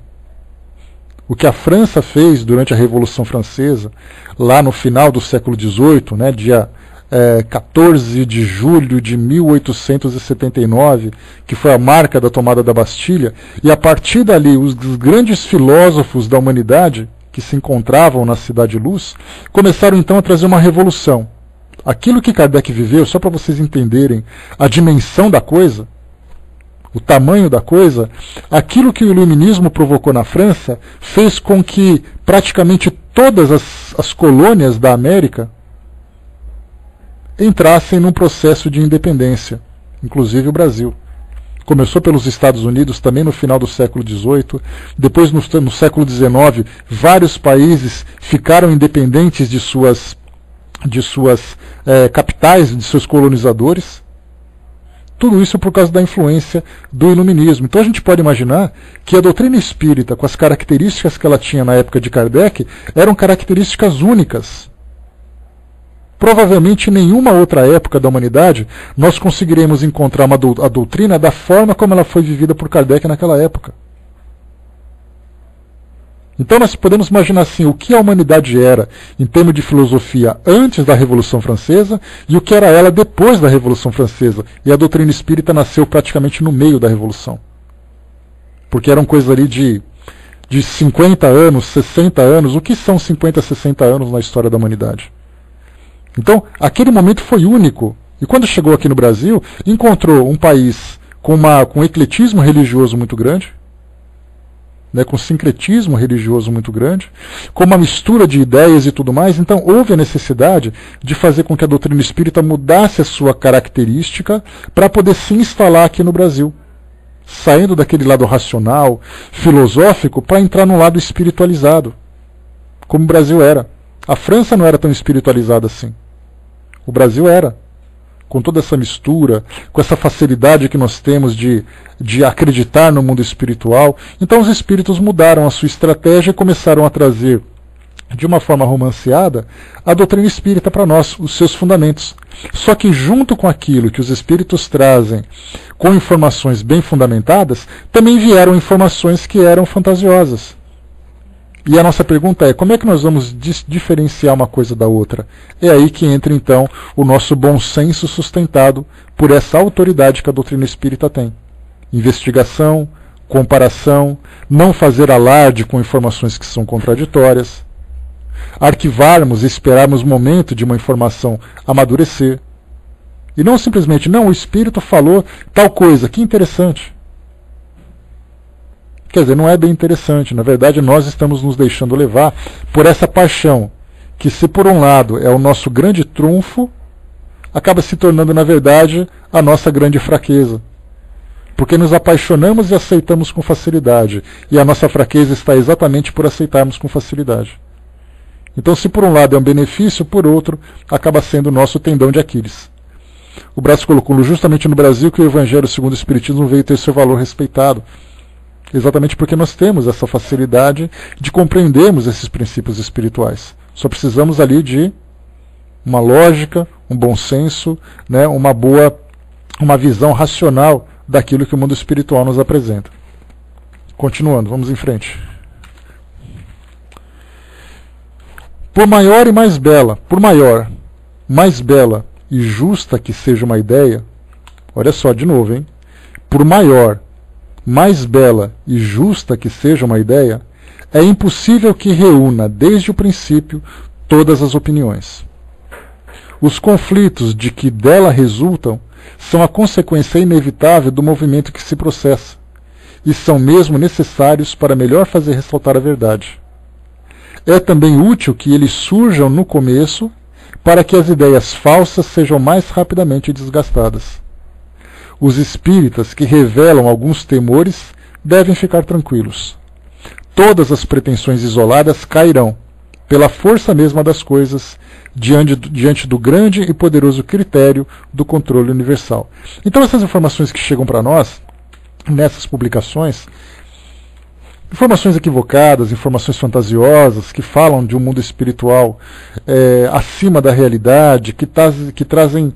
O que a França fez durante a Revolução Francesa, lá no final do século XVIII, né, dia 14 de julho de 1879, que foi a marca da tomada da Bastilha, e a partir dali os grandes filósofos da humanidade que se encontravam na Cidade Luz, começaram então a trazer uma revolução. Aquilo que Kardec viveu, só para vocês entenderem a dimensão da coisa, o tamanho da coisa, aquilo que o iluminismo provocou na França fez com que praticamente todas as colônias da América entrassem num processo de independência, inclusive o Brasil. Começou pelos Estados Unidos também no final do século XVIII, depois no século XIX vários países ficaram independentes de suas capitais, de seus colonizadores. Tudo isso por causa da influência do iluminismo. Então a gente pode imaginar que a doutrina espírita, com as características que ela tinha na época de Kardec, eram características únicas. Provavelmente em nenhuma outra época da humanidade nós conseguiremos encontrar a doutrina da forma como ela foi vivida por Kardec naquela época. Então nós podemos imaginar assim, o que a humanidade era em termos de filosofia antes da Revolução Francesa e o que era ela depois da Revolução Francesa. E a doutrina espírita nasceu praticamente no meio da Revolução. Porque eram coisas ali de 50 anos, 60 anos. O que são 50, 60 anos na história da humanidade? Então, aquele momento foi único. E quando chegou aqui no Brasil, encontrou um país com um ecletismo religioso muito grande, com sincretismo religioso muito grande, com uma mistura de ideias e tudo mais. Então houve a necessidade de fazer com que a doutrina espírita mudasse a sua característica para poder se instalar aqui no Brasil, saindo daquele lado racional, filosófico, para entrar no lado espiritualizado, como o Brasil era. A França não era tão espiritualizada assim. O Brasil era. Com toda essa mistura, com essa facilidade que nós temos de acreditar no mundo espiritual. Então os espíritos mudaram a sua estratégia e começaram a trazer, de uma forma romanceada, a doutrina espírita para nós, os seus fundamentos. Só que junto com aquilo que os espíritos trazem, com informações bem fundamentadas, também vieram informações que eram fantasiosas. E a nossa pergunta é, como é que nós vamos diferenciar uma coisa da outra? É aí que entra, então, o nosso bom senso sustentado por essa autoridade que a doutrina espírita tem. Investigação, comparação, não fazer alarde com informações que são contraditórias, arquivarmos e esperarmos o momento de uma informação amadurecer. E não simplesmente, não, o espírito falou tal coisa, que interessante. Quer dizer, não é bem interessante. Na verdade, nós estamos nos deixando levar por essa paixão, que se por um lado é o nosso grande trunfo, acaba se tornando, na verdade, a nossa grande fraqueza. Porque nos apaixonamos e aceitamos com facilidade. E a nossa fraqueza está exatamente por aceitarmos com facilidade. Então, se por um lado é um benefício, por outro, acaba sendo o nosso tendão de Aquiles. O Brás colocou justamente no Brasil que o Evangelho segundo o Espiritismo veio ter seu valor respeitado. Exatamente porque nós temos essa facilidade de compreendermos esses princípios espirituais. Só precisamos ali de uma lógica, um bom senso, uma visão racional daquilo que o mundo espiritual nos apresenta. Continuando, vamos em frente. Por maior, mais bela e justa que seja uma ideia, olha só, de novo, hein? Por maior, mais bela e justa que seja uma ideia, é impossível que reúna desde o princípio todas as opiniões. Os conflitos de que dela resultam são a consequência inevitável do movimento que se processa, e são mesmo necessários para melhor fazer ressaltar a verdade. É também útil que eles surjam no começo, para que as ideias falsas sejam mais rapidamente desgastadas. Os espíritas que revelam alguns temores devem ficar tranquilos. Todas as pretensões isoladas cairão, pela força mesma das coisas, diante do grande e poderoso critério do controle universal. Então essas informações que chegam para nós, nessas publicações, informações equivocadas, informações fantasiosas, que falam de um mundo espiritual acima da realidade, que trazem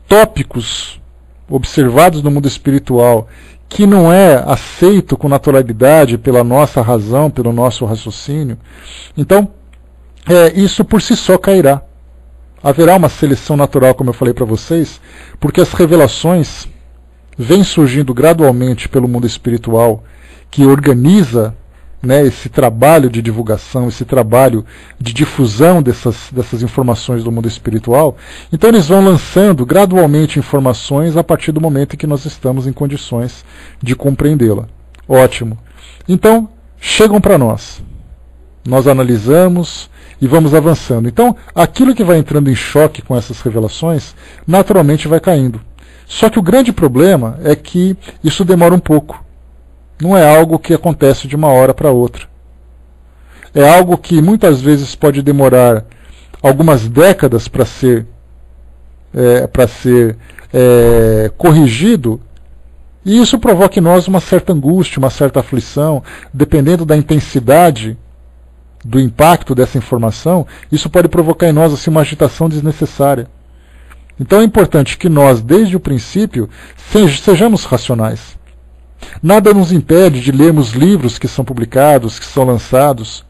tópicos observados no mundo espiritual, que não é aceito com naturalidade pela nossa razão, pelo nosso raciocínio. Então, isso por si só cairá. Haverá uma seleção natural, como eu falei para vocês, porque as revelações vêm surgindo gradualmente pelo mundo espiritual, que organiza né, esse trabalho de divulgação, esse trabalho de difusão dessas informações do mundo espiritual. Então eles vão lançando gradualmente informações a partir do momento em que nós estamos em condições de compreendê-la. Ótimo. Então, chegam para nós. Nós analisamos e vamos avançando. Então, aquilo que vai entrando em choque com essas revelações, naturalmente vai caindo. Só que o grande problema é que isso demora um pouco. Não é algo que acontece de uma hora para outra. É algo que muitas vezes pode demorar algumas décadas para ser corrigido, e isso provoca em nós uma certa angústia, uma certa aflição, dependendo da intensidade do impacto dessa informação. Isso pode provocar em nós assim, uma agitação desnecessária. Então é importante que nós, desde o princípio, sejamos racionais. Nada nos impede de lermos livros que são publicados, que são lançados,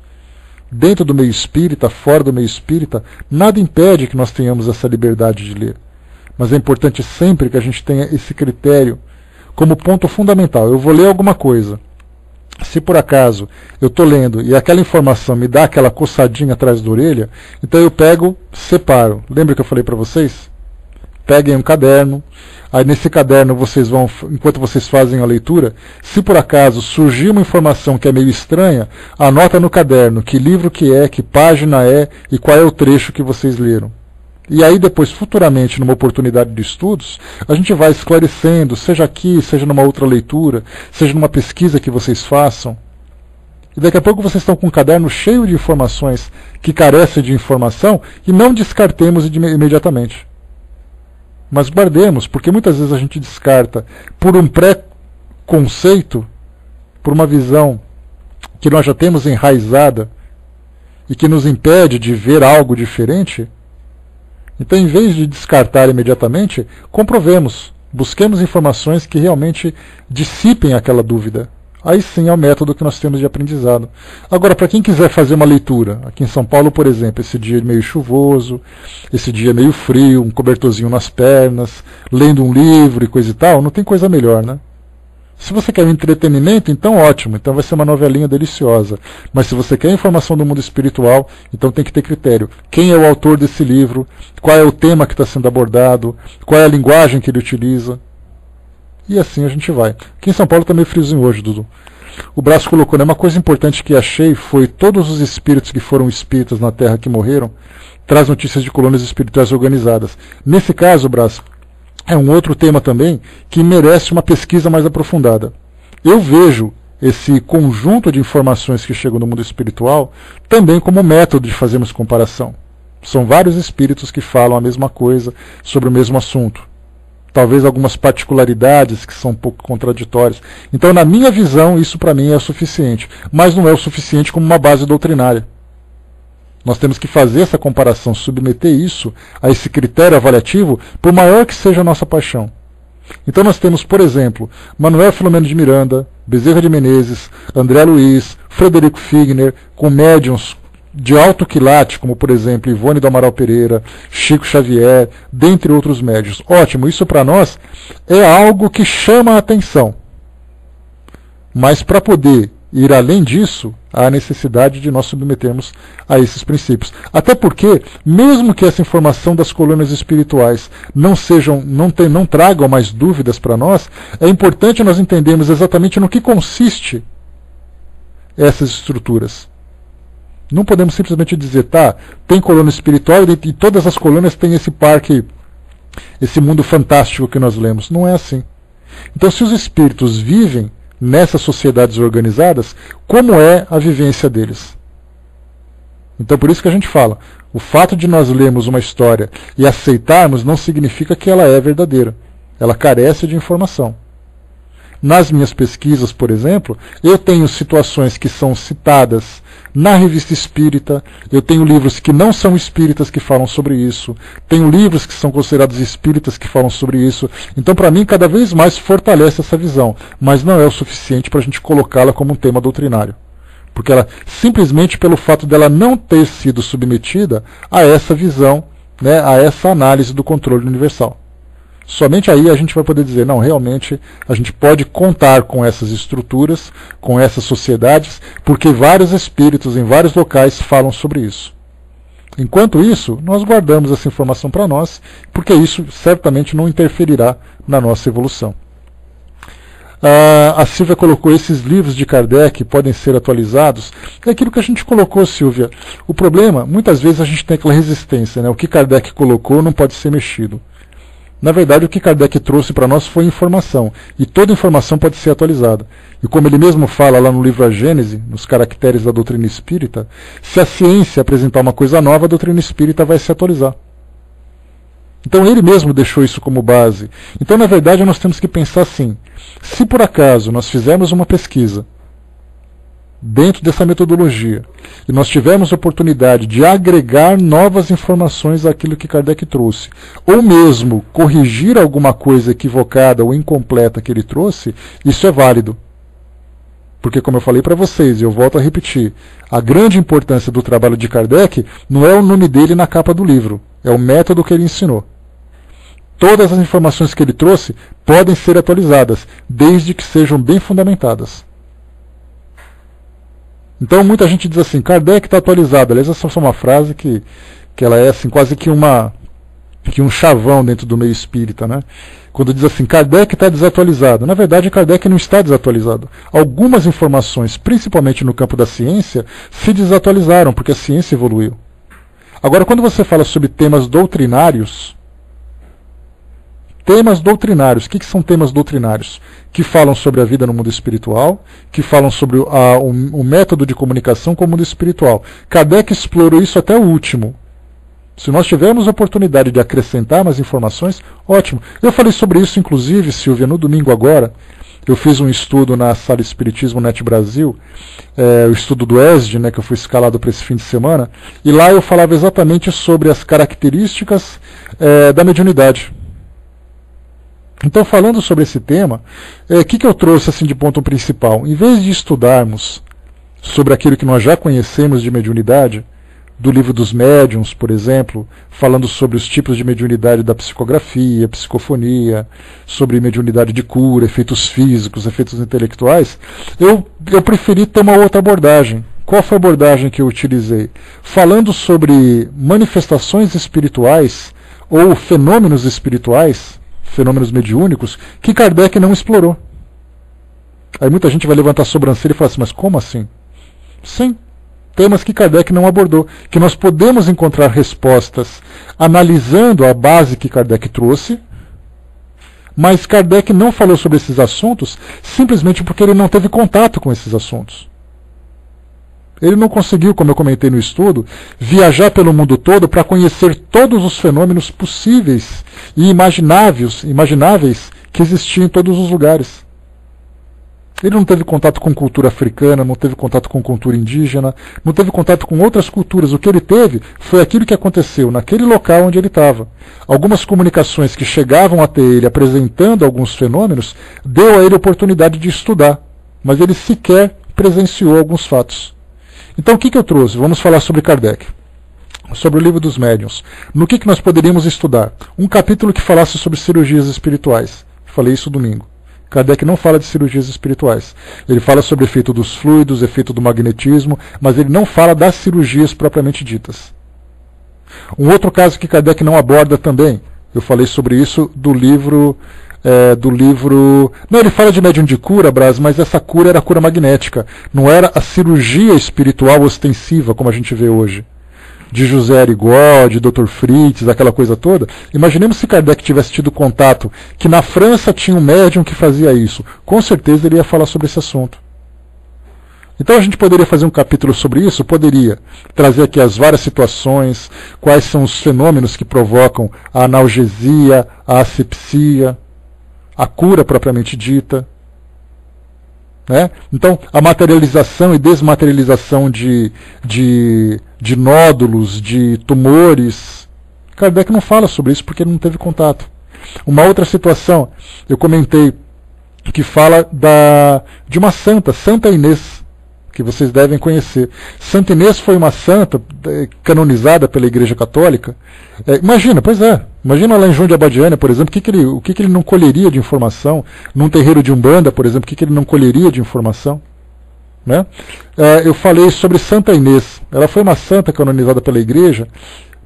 dentro do meio espírita, fora do meio espírita. Nada impede que nós tenhamos essa liberdade de ler. Mas é importante sempre que a gente tenha esse critério como ponto fundamental. Eu vou ler alguma coisa. Se por acaso eu estou lendo e aquela informação me dá aquela coçadinha atrás da orelha, então eu pego, separo. Lembra que eu falei para vocês? Peguem um caderno, aí nesse caderno vocês vão, enquanto vocês fazem a leitura, se por acaso surgir uma informação que é meio estranha, anota no caderno que livro que é, que página é e qual é o trecho que vocês leram. E aí depois, futuramente, numa oportunidade de estudos, a gente vai esclarecendo, seja aqui, seja numa outra leitura, seja numa pesquisa que vocês façam. E daqui a pouco vocês estão com um caderno cheio de informações que carecem de informação e não descartemos imediatamente. Mas guardemos, porque muitas vezes a gente descarta por um pré-conceito, por uma visão que nós já temos enraizada e que nos impede de ver algo diferente. Então, em vez de descartar imediatamente, comprovemos, busquemos informações que realmente dissipem aquela dúvida. Aí sim é o método que nós temos de aprendizado. Agora, para quem quiser fazer uma leitura, aqui em São Paulo, por exemplo, esse dia é meio chuvoso, esse dia é meio frio, um cobertorzinho nas pernas, lendo um livro e coisa e tal, não tem coisa melhor, né? Se você quer um entretenimento, então ótimo, então vai ser uma novelinha deliciosa. Mas se você quer informação do mundo espiritual, então tem que ter critério. Quem é o autor desse livro? Qual é o tema que está sendo abordado? Qual é a linguagem que ele utiliza? E assim a gente vai. Aqui em São Paulo está meio friozinho hoje, Dudu. O Braço colocou, né? Uma coisa importante que achei foi todos os espíritos que foram espíritas na Terra que morreram, traz notícias de colônias espirituais organizadas. Nesse caso, Braço, é um outro tema também que merece uma pesquisa mais aprofundada. Eu vejo esse conjunto de informações que chegam no mundo espiritual também como método de fazermos comparação. São vários espíritos que falam a mesma coisa sobre o mesmo assunto. Talvez algumas particularidades que são um pouco contraditórias. Então, na minha visão, isso para mim é o suficiente. Mas não é o suficiente como uma base doutrinária. Nós temos que fazer essa comparação, submeter isso a esse critério avaliativo, por maior que seja a nossa paixão. Então nós temos, por exemplo, Manuel Filomeno de Miranda, Bezerra de Menezes, André Luiz, Frederico Figner, com médiuns de alto quilate, como por exemplo Ivone do Amaral Pereira, Chico Xavier, dentre outros médiuns. Ótimo, isso para nós é algo que chama a atenção. Mas para poder ir além disso, há a necessidade de nós submetermos a esses princípios. Até porque, mesmo que essa informação das colônias espirituais não tragam mais dúvidas para nós, é importante nós entendermos exatamente no que consiste essas estruturas. Não podemos simplesmente dizer, tá, tem colônia espiritual e todas as colônias têm esse parque, esse mundo fantástico que nós lemos. Não é assim. Então, se os espíritos vivem nessas sociedades organizadas, como é a vivência deles? Então, por isso que a gente fala, o fato de nós lermos uma história e aceitarmos não significa que ela é verdadeira. Ela carece de informação. Nas minhas pesquisas, por exemplo, eu tenho situações que são citadas na Revista Espírita, eu tenho livros que não são espíritas que falam sobre isso, tenho livros que são considerados espíritas que falam sobre isso. Então, para mim, cada vez mais fortalece essa visão, mas não é o suficiente para a gente colocá-la como um tema doutrinário. Porque ela, simplesmente pelo fato dela não ter sido submetida a essa visão, né, a essa análise do controle universal. Somente aí a gente vai poder dizer, não, realmente a gente pode contar com essas estruturas, com essas sociedades, porque vários espíritos em vários locais falam sobre isso. Enquanto isso, nós guardamos essa informação para nós, porque isso certamente não interferirá na nossa evolução. A Silvia colocou, esses livros de Kardec podem ser atualizados. É aquilo que a gente colocou, Silvia. O problema, muitas vezes a gente tem aquela resistência, né? O que Kardec colocou não pode ser mexido. Na verdade, o que Kardec trouxe para nós foi informação, e toda informação pode ser atualizada. E como ele mesmo fala lá no livro A Gênese, nos caracteres da doutrina espírita, se a ciência apresentar uma coisa nova, a doutrina espírita vai se atualizar. Então ele mesmo deixou isso como base. Então, na verdade, nós temos que pensar assim, se por acaso nós fizermos uma pesquisa dentro dessa metodologia, e nós tivemos a oportunidade de agregar novas informações àquilo que Kardec trouxe, ou mesmo corrigir alguma coisa equivocada ou incompleta que ele trouxe, isso é válido. Porque, como eu falei para vocês, e eu volto a repetir, a grande importância do trabalho de Kardec não é o nome dele na capa do livro, é o método que ele ensinou. Todas as informações que ele trouxe podem ser atualizadas, desde que sejam bem fundamentadas. Então muita gente diz assim, Kardec está atualizado. Aliás, essa é uma frase que ela é assim, quase que um chavão dentro do meio espírita, né? Quando diz assim, Kardec está desatualizado. Na verdade, Kardec não está desatualizado. Algumas informações, principalmente no campo da ciência, se desatualizaram, porque a ciência evoluiu. Agora, quando você fala sobre temas doutrinários, o que são temas doutrinários? Que falam sobre a vida no mundo espiritual, que falam sobre o método de comunicação com o mundo espiritual. Kardec explorou isso até o último. Se nós tivermos a oportunidade de acrescentar mais informações, ótimo. Eu falei sobre isso, inclusive, Silvia, no domingo agora. Eu fiz um estudo na Sala Espiritismo Net Brasil, o estudo do ESD, né, que eu fui escalado para esse fim de semana, e lá eu falava exatamente sobre as características da mediunidade. Então, falando sobre esse tema, o que eu trouxe assim de ponto principal? Em vez de estudarmos sobre aquilo que nós já conhecemos de mediunidade, do livro dos médiuns, por exemplo, falando sobre os tipos de mediunidade da psicografia, psicofonia, sobre mediunidade de cura, efeitos físicos, efeitos intelectuais, eu preferi ter uma outra abordagem. Qual foi a abordagem que eu utilizei? Falando sobre manifestações espirituais ou fenômenos espirituais, fenômenos mediúnicos, que Kardec não explorou. Aí muita gente vai levantar a sobrancelha e falar assim, mas como assim? Sim, temas que Kardec não abordou, que nós podemos encontrar respostas analisando a base que Kardec trouxe, mas Kardec não falou sobre esses assuntos simplesmente porque ele não teve contato com esses assuntos. Ele não conseguiu, como eu comentei no estudo, viajar pelo mundo todo para conhecer todos os fenômenos possíveis e imagináveis que existiam em todos os lugares. Ele não teve contato com cultura africana, não teve contato com cultura indígena, não teve contato com outras culturas. O que ele teve foi aquilo que aconteceu naquele local onde ele estava. Algumas comunicações que chegavam até ele apresentando alguns fenômenos, deu a ele a oportunidade de estudar, mas ele sequer presenciou alguns fatos. Então o que eu trouxe? Vamos falar sobre Kardec, sobre o livro dos médiuns. No que nós poderíamos estudar? Um capítulo que falasse sobre cirurgias espirituais. Falei isso domingo. Kardec não fala de cirurgias espirituais. Ele fala sobre o efeito dos fluidos, efeito do magnetismo, mas ele não fala das cirurgias propriamente ditas. Um outro caso que Kardec não aborda também, eu falei sobre isso do livro... Não, ele fala de médium de cura, Braz, mas essa cura era a cura magnética. Não era a cirurgia espiritual ostensiva, como a gente vê hoje. De José Arigó, de Dr. Fritz, aquela coisa toda. Imaginemos se Kardec tivesse tido contato, que na França tinha um médium que fazia isso. Com certeza ele ia falar sobre esse assunto. Então a gente poderia fazer um capítulo sobre isso? Poderia trazer aqui as várias situações, quais são os fenômenos que provocam a analgesia, a asepsia, a cura propriamente dita. Né? Então, a materialização e desmaterialização de nódulos, de tumores. Kardec não fala sobre isso porque ele não teve contato. Uma outra situação, eu comentei, que fala de uma santa, Santa Inês, que vocês devem conhecer. Santa Inês foi uma santa canonizada pela Igreja Católica. Imagina lá em João de Abadiânia, por exemplo, o que ele não colheria de informação, num terreiro de Umbanda, por exemplo, o que ele não colheria de informação. Né? Eu falei sobre Santa Inês. Ela foi uma santa canonizada pela Igreja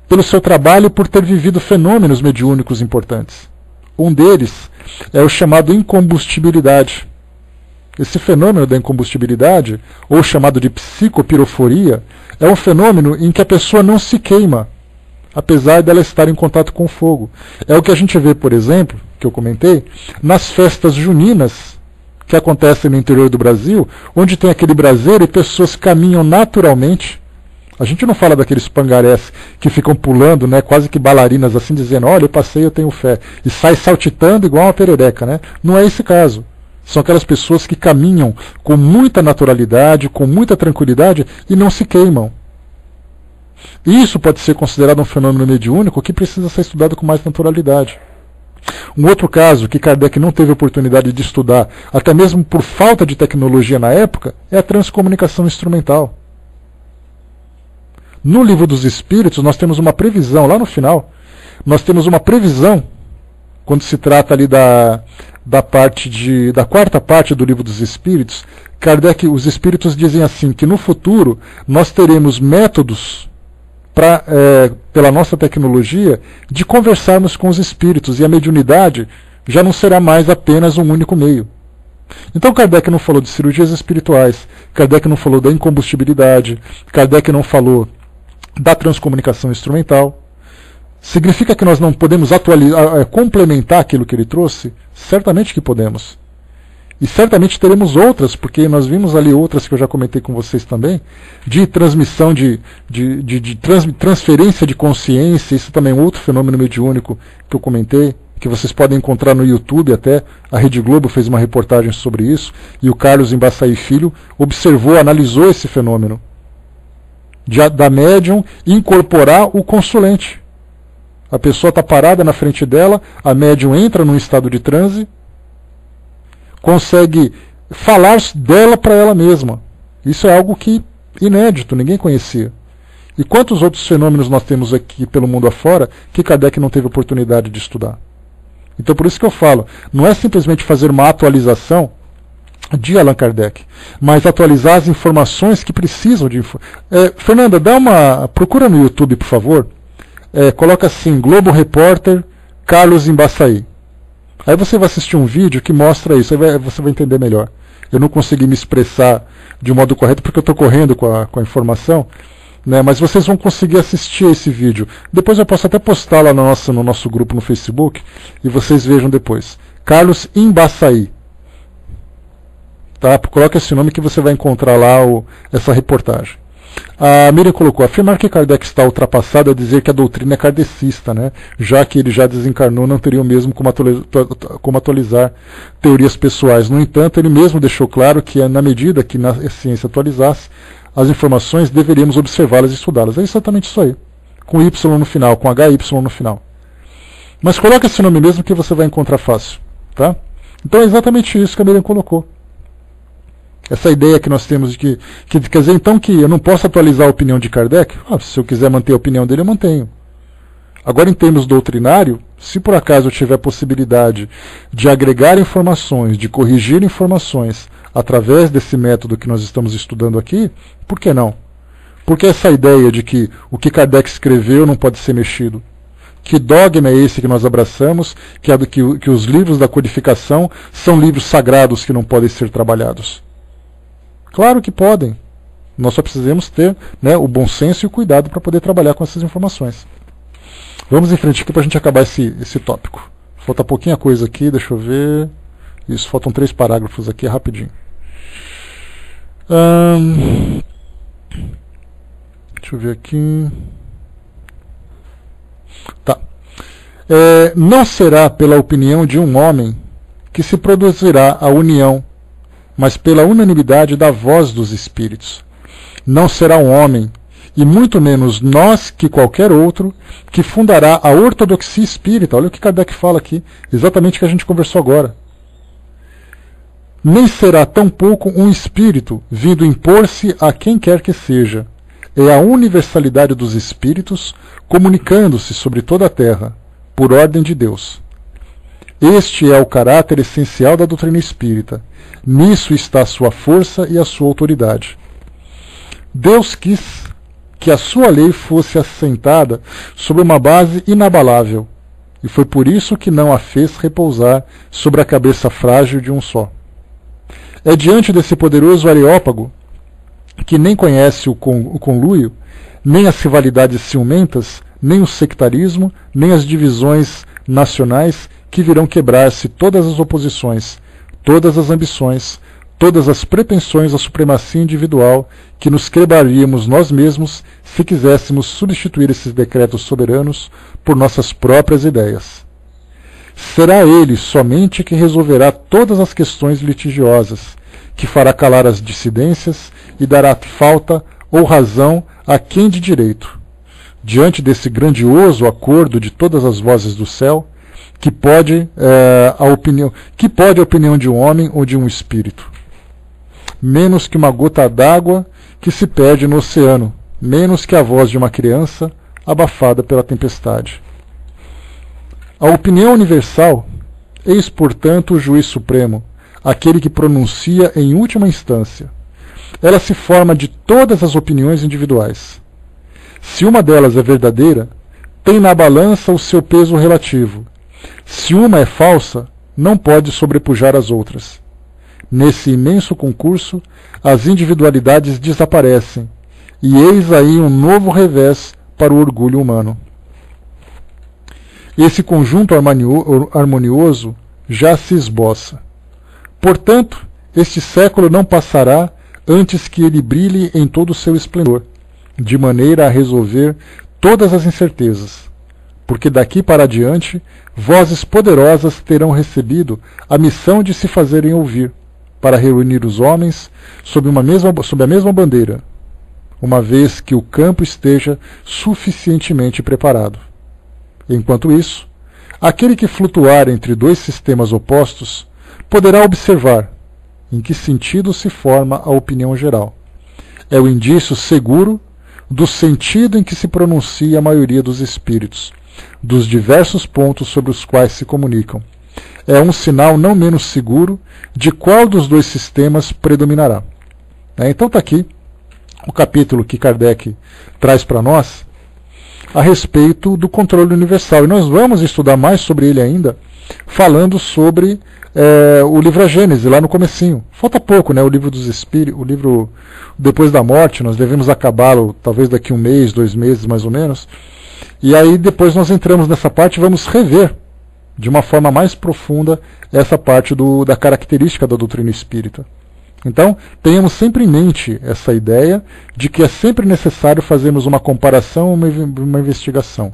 pelo seu trabalho e por ter vivido fenômenos mediúnicos importantes. Um deles é o chamado incombustibilidade. Esse fenômeno da incombustibilidade, ou chamado de psicopiroforia, é um fenômeno em que a pessoa não se queima, apesar dela estar em contato com o fogo. É o que a gente vê, por exemplo, que eu comentei, nas festas juninas que acontecem no interior do Brasil, onde tem aquele braseiro e pessoas caminham naturalmente. A gente não fala daqueles pangarés que ficam pulando, né, quase que bailarinas assim, dizendo, olha, eu passei, eu tenho fé, e sai saltitando igual uma perereca. Né? Não é esse caso. São aquelas pessoas que caminham com muita naturalidade, com muita tranquilidade e não se queimam. Isso pode ser considerado um fenômeno mediúnico que precisa ser estudado com mais naturalidade. Um outro caso que Kardec não teve oportunidade de estudar, até mesmo por falta de tecnologia na época, é a transcomunicação instrumental. No Livro dos Espíritos nós temos uma previsão, lá no final, nós temos uma previsão, quando se trata ali da quarta parte do Livro dos Espíritos, Kardec, os Espíritos dizem assim, que no futuro nós teremos métodos pela nossa tecnologia, de conversarmos com os espíritos, e a mediunidade já não será mais apenas um único meio. Então Kardec não falou de cirurgias espirituais, Kardec não falou da incombustibilidade, Kardec não falou da transcomunicação instrumental. Significa que nós não podemos complementar aquilo que ele trouxe? Certamente que podemos. E certamente teremos outras, porque nós vimos ali outras que eu já comentei com vocês também, de transmissão, transferência de consciência. Isso também é um outro fenômeno mediúnico que eu comentei, que vocês podem encontrar no YouTube até. A Rede Globo fez uma reportagem sobre isso, e o Carlos Embaçaí Filho observou, analisou esse fenômeno. Da médium incorporar o consulente. A pessoa está parada na frente dela, a médium entra num estado de transe, consegue falar dela para ela mesma. Isso é algo que inédito, ninguém conhecia. E quantos outros fenômenos nós temos aqui pelo mundo afora que Kardec não teve oportunidade de estudar? Então por isso que eu falo, não é simplesmente fazer uma atualização de Allan Kardec, mas atualizar as informações que precisam de Fernanda, procura no YouTube, por favor. Coloca assim, Globo Repórter Carlos Embaçaí. Aí você vai assistir um vídeo que mostra isso, aí você vai entender melhor. Eu não consegui me expressar de um modo correto porque eu estou correndo com a informação, né, mas vocês vão conseguir assistir esse vídeo. Depois eu posso até postar lá no nosso grupo no Facebook e vocês vejam depois. Carlos Embaçaí. Tá? Coloque esse nome que você vai encontrar lá essa reportagem. A Miriam colocou, afirmar que Kardec está ultrapassado é dizer que a doutrina é kardecista, né? Já que ele já desencarnou, não teria o mesmo como atualizar teorias pessoais. No entanto, ele mesmo deixou claro que, na medida que a ciência atualizasse, as informações deveríamos observá-las e estudá-las. É exatamente isso aí, com Y no final, com HY no final. Mas coloque esse nome mesmo que você vai encontrar fácil. Tá? Então é exatamente isso que a Miriam colocou. Essa ideia que nós temos de que quer dizer então que eu não posso atualizar a opinião de Kardec? Se eu quiser manter a opinião dele, eu mantenho. Agora, em termos doutrinário, se por acaso eu tiver possibilidade de agregar informações, de corrigir informações através desse método que nós estamos estudando aqui, por que não? Porque essa ideia de que o que Kardec escreveu não pode ser mexido. Que dogma é esse que nós abraçamos, que os livros da codificação são livros sagrados que não podem ser trabalhados? Claro que podem. Nós só precisamos ter, né, o bom senso e o cuidado para poder trabalhar com essas informações. Vamos em frente aqui para a gente acabar esse tópico. Falta pouquinha coisa aqui, deixa eu ver. Isso, faltam 3 parágrafos aqui, rapidinho. Deixa eu ver aqui. Tá. Não será pela opinião de um homem que se produzirá a união, mas pela unanimidade da voz dos espíritos. Não será um homem, e muito menos nós que qualquer outro, que fundará a ortodoxia espírita. Olha o que Kardec fala aqui, exatamente o que a gente conversou agora. nem será tampouco um espírito vindo impor-se a quem quer que seja. É a universalidade dos espíritos comunicando-se sobre toda a terra, por ordem de Deus. Este é o caráter essencial da doutrina espírita. Nisso está a sua força e a sua autoridade. Deus quis que a sua lei fosse assentada sobre uma base inabalável, e foi por isso que não a fez repousar sobre a cabeça frágil de um só. É diante desse poderoso Areópago, que nem conhece o conluio, nem as rivalidades ciumentas, nem o sectarismo, nem as divisões nacionais, que virão quebrar-se todas as oposições, todas as ambições, todas as pretensões à supremacia individual, que nos quebraríamos nós mesmos se quiséssemos substituir esses decretos soberanos por nossas próprias ideias. Será ele somente que resolverá todas as questões litigiosas, que fará calar as dissidências e dará falta ou razão a quem de direito. Diante desse grandioso acordo de todas as vozes do céu, que pode a opinião de um homem ou de um espírito? Menos que uma gota d'água que se perde no oceano, menos que a voz de uma criança abafada pela tempestade. A opinião universal, eis portanto o juiz supremo, aquele que pronuncia em última instância. Ela se forma de todas as opiniões individuais. Se uma delas é verdadeira, tem na balança o seu peso relativo. Se uma é falsa, não pode sobrepujar as outras. Nesse imenso concurso, as individualidades desaparecem, e eis aí um novo revés para o orgulho humano. Esse conjunto harmonioso já se esboça. Portanto, este século não passará antes que ele brilhe em todo o seu esplendor, de maneira a resolver todas as incertezas, porque daqui para adiante vozes poderosas terão recebido a missão de se fazerem ouvir, para reunir os homens sob a mesma bandeira, uma vez que o campo esteja suficientemente preparado. Enquanto isso, aquele que flutuar entre dois sistemas opostos poderá observar em que sentido se forma a opinião geral. É o indício seguro do sentido em que se pronuncia a maioria dos espíritos, dos diversos pontos sobre os quais se comunicam. É um sinal não menos seguro de qual dos dois sistemas predominará. Então está aqui o capítulo que Kardec traz para nós a respeito do controle universal. E nós vamos estudar mais sobre ele ainda, falando sobre o livro A Gênese, lá no comecinho. Falta pouco, né? O livro dos Espíritos, o livro Depois da Morte, nós devemos acabá-lo talvez daqui 1 mês, 2 meses mais ou menos. E aí depois nós entramos nessa parte e vamos rever de uma forma mais profunda essa parte da característica da doutrina espírita. Então, tenhamos sempre em mente essa ideia de que é sempre necessário fazermos uma comparação, uma investigação,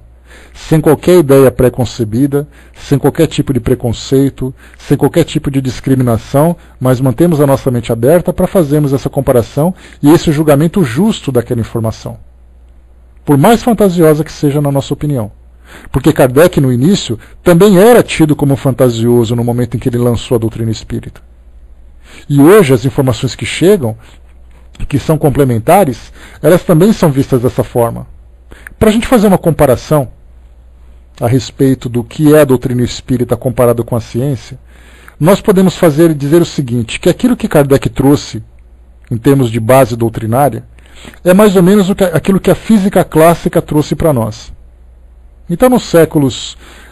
sem qualquer ideia pré-concebida, sem qualquer tipo de preconceito, sem qualquer tipo de discriminação, mas mantemos a nossa mente aberta para fazermos essa comparação e esse julgamento justo daquela informação, por mais fantasiosa que seja na nossa opinião. Porque Kardec, no início, também era tido como fantasioso no momento em que ele lançou a doutrina espírita. E hoje as informações que chegam, que são complementares, elas também são vistas dessa forma. Para a gente fazer uma comparação a respeito do que é a doutrina espírita comparada com a ciência, nós podemos dizer o seguinte, que aquilo que Kardec trouxe em termos de base doutrinária é mais ou menos aquilo que a física clássica trouxe para nós. Então,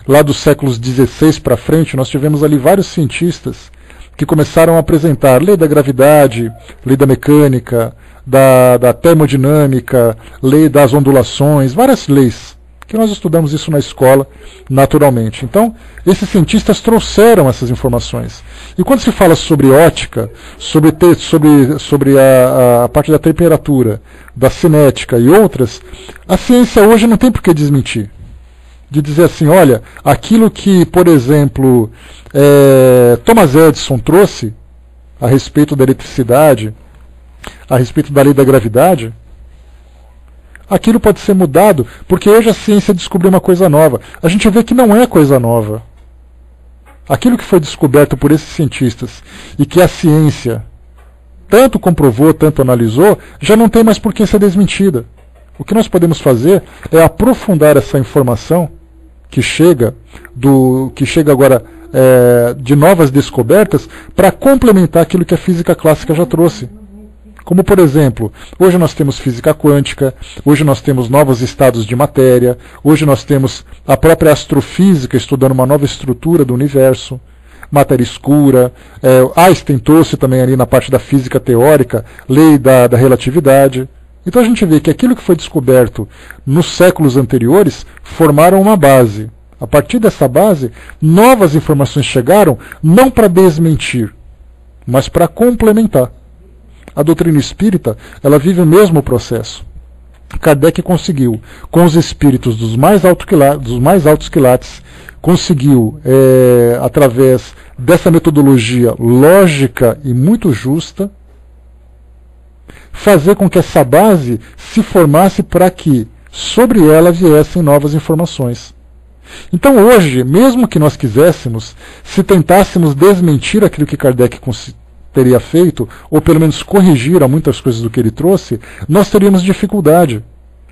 lá dos séculos XVI para frente, nós tivemos ali vários cientistas que começaram a apresentar lei da gravidade, lei da mecânica, da termodinâmica, lei das ondulações, várias leis, que nós estudamos isso na escola naturalmente. Então, esses cientistas trouxeram essas informações. E quando se fala sobre ótica, sobre a parte da temperatura, da cinética e outras, a ciência hoje não tem por que desmentir. De dizer assim, olha, aquilo que, por exemplo, Thomas Edison trouxe a respeito da eletricidade, a respeito da lei da gravidade, aquilo pode ser mudado, porque hoje a ciência descobriu uma coisa nova. A gente vê que não é coisa nova. aquilo que foi descoberto por esses cientistas e que a ciência tanto comprovou, tanto analisou, já não tem mais por que ser desmentida. O que nós podemos fazer é aprofundar essa informação que chega agora de novas descobertas para complementar aquilo que a física clássica já trouxe. Como, por exemplo, hoje nós temos física quântica, hoje nós temos novos estados de matéria, hoje nós temos a própria astrofísica estudando uma nova estrutura do universo, matéria escura. Einstein trouxe também ali na parte da física teórica, lei da relatividade. Então a gente vê que aquilo que foi descoberto nos séculos anteriores formaram uma base. A partir dessa base, novas informações chegaram, não para desmentir, mas para complementar. A doutrina espírita, ela vive o mesmo processo. Kardec conseguiu, com os espíritos dos mais altos quilates, conseguiu, através dessa metodologia lógica e muito justa, fazer com que essa base se formasse para que sobre ela viessem novas informações. Então hoje, mesmo que nós quiséssemos, se tentássemos desmentir aquilo que Kardec teria feito, ou pelo menos corrigir a muitas coisas do que ele trouxe, nós teríamos dificuldade.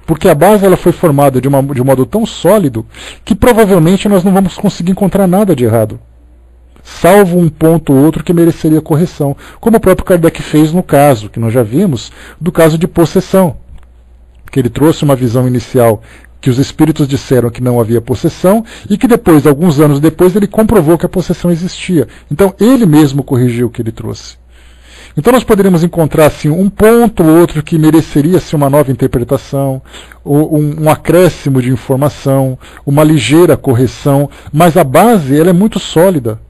Porque a base ela foi formada de um modo tão sólido que provavelmente nós não vamos conseguir encontrar nada de errado. Salvo um ponto ou outro que mereceria correção, como o próprio Kardec fez no caso, que nós já vimos, do caso de possessão. Que ele trouxe uma visão inicial que os espíritos disseram que não havia possessão e que depois, alguns anos depois, ele comprovou que a possessão existia. Então ele mesmo corrigiu o que ele trouxe. Então nós poderíamos encontrar assim, um ponto ou outro que mereceria assim, uma nova interpretação, ou um acréscimo de informação, uma ligeira correção, mas a base ela é muito sólida.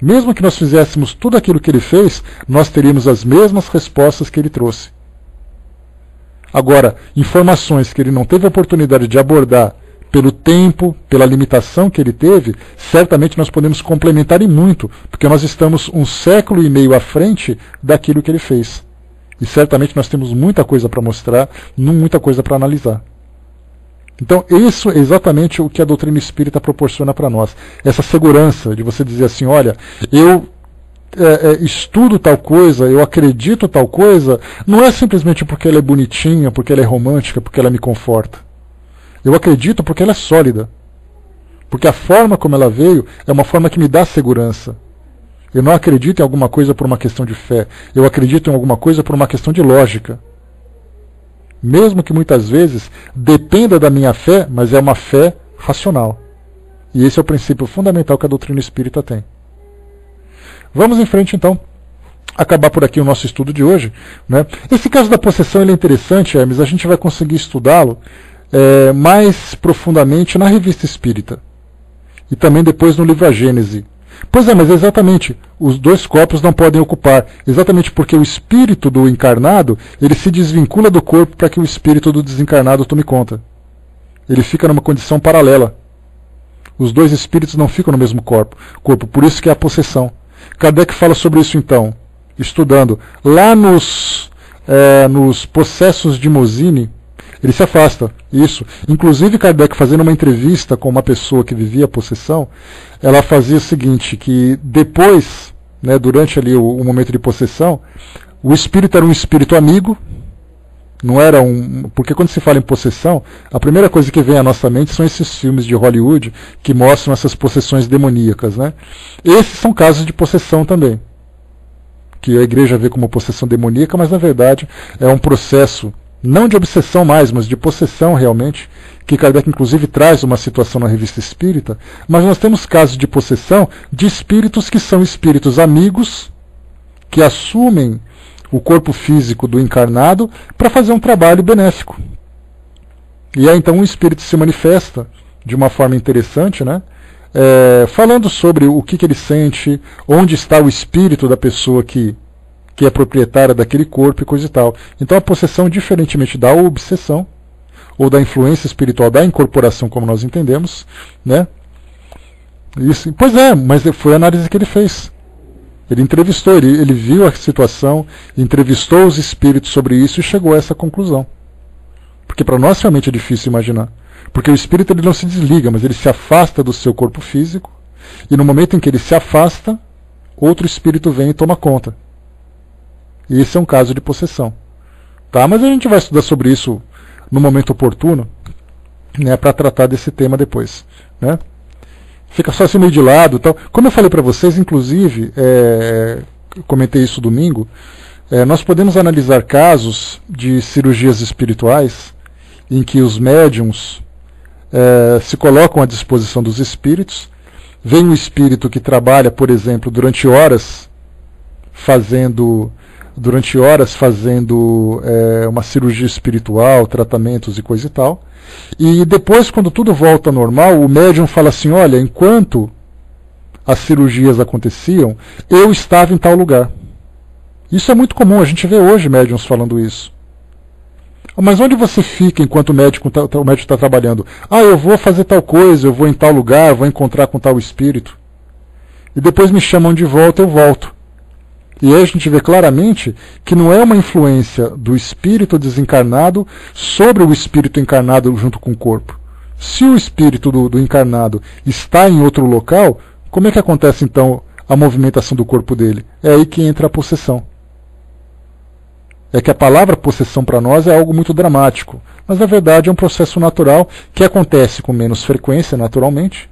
Mesmo que nós fizéssemos tudo aquilo que ele fez, nós teríamos as mesmas respostas que ele trouxe. Agora, informações que ele não teve a oportunidade de abordar pelo tempo, pela limitação que ele teve, certamente nós podemos complementar e muito, porque nós estamos 1,5 séculos à frente daquilo que ele fez. E certamente nós temos muita coisa para mostrar, muita coisa para analisar. Então, isso é exatamente o que a doutrina espírita proporciona para nós. Essa segurança de você dizer assim, olha, eu estudo tal coisa, eu acredito tal coisa, não é simplesmente porque ela é bonitinha, porque ela é romântica, porque ela me conforta. Eu acredito porque ela é sólida. Porque a forma como ela veio é uma forma que me dá segurança. Eu não acredito em alguma coisa por uma questão de fé. Eu acredito em alguma coisa por uma questão de lógica. Mesmo que muitas vezes dependa da minha fé, mas é uma fé racional. E esse é o princípio fundamental que a doutrina espírita tem. Vamos em frente, então, acabar por aqui o nosso estudo de hoje. Né? Esse caso da possessão ele é interessante, Hermes, a gente vai conseguir estudá-lo mais profundamente na Revista Espírita. E também depois no livro A Gênese. Pois é, mas exatamente, os dois corpos não podem ocupar, exatamente porque o espírito do encarnado, ele se desvincula do corpo para que o espírito do desencarnado tome conta. Ele fica numa condição paralela. Os dois espíritos não ficam no mesmo corpo, por isso que é a possessão. Kardec fala sobre isso então, estudando. Lá nos Possessos de Mosine, ele se afasta, isso. Inclusive Kardec fazendo uma entrevista com uma pessoa que vivia a possessão, ela fazia o seguinte, que depois, né, durante ali o momento de possessão, o espírito era um espírito amigo, não era porque quando se fala em possessão, a primeira coisa que vem à nossa mente são esses filmes de Hollywood que mostram essas possessões demoníacas, né? Esses são casos de possessão também, que a igreja vê como possessão demoníaca, mas na verdade é um processo não de obsessão mais, mas de possessão realmente, que Kardec inclusive traz uma situação na Revista Espírita, mas nós temos casos de possessão de espíritos que são espíritos amigos, que assumem o corpo físico do encarnado para fazer um trabalho benéfico. E aí então o espírito se manifesta de uma forma interessante, né? Falando sobre o que ele sente, onde está o espírito da pessoa que é proprietária daquele corpo e coisa e tal. Então a possessão, diferentemente da obsessão, ou da influência espiritual da incorporação, como nós entendemos, né? Isso, pois é, mas foi a análise que ele fez. Ele entrevistou, ele viu a situação, entrevistou os espíritos sobre isso e chegou a essa conclusão. Porque para nós realmente é difícil imaginar. Porque o espírito ele não se desliga, mas ele se afasta do seu corpo físico E no momento em que ele se afasta, outro espírito vem e toma conta. E esse é um caso de possessão. Tá? Mas a gente vai estudar sobre isso no momento oportuno, né, para tratar desse tema depois. Né? Fica só assim meio de lado. Tal. Como eu falei para vocês, inclusive, eu comentei isso domingo, nós podemos analisar casos de cirurgias espirituais em que os médiums se colocam à disposição dos espíritos. Vem um espírito que trabalha, por exemplo, durante horas fazendo uma cirurgia espiritual, tratamentos e coisa e tal. E depois, quando tudo volta ao normal, o médium fala assim, olha, enquanto as cirurgias aconteciam, eu estava em tal lugar. Isso é muito comum, a gente vê hoje médiums falando isso. Mas onde você fica enquanto o médico está trabalhando? Eu vou fazer tal coisa, eu vou em tal lugar, vou encontrar com tal espírito. E depois me chamam de volta, eu volto. E aí a gente vê claramente que não é uma influência do espírito desencarnado sobre o espírito encarnado junto com o corpo. Se o espírito do encarnado está em outro local, como é que acontece então a movimentação do corpo dele? É aí que entra a possessão. É que a palavra possessão para nós é algo muito dramático, mas na verdade é um processo natural que acontece com menos frequência, naturalmente,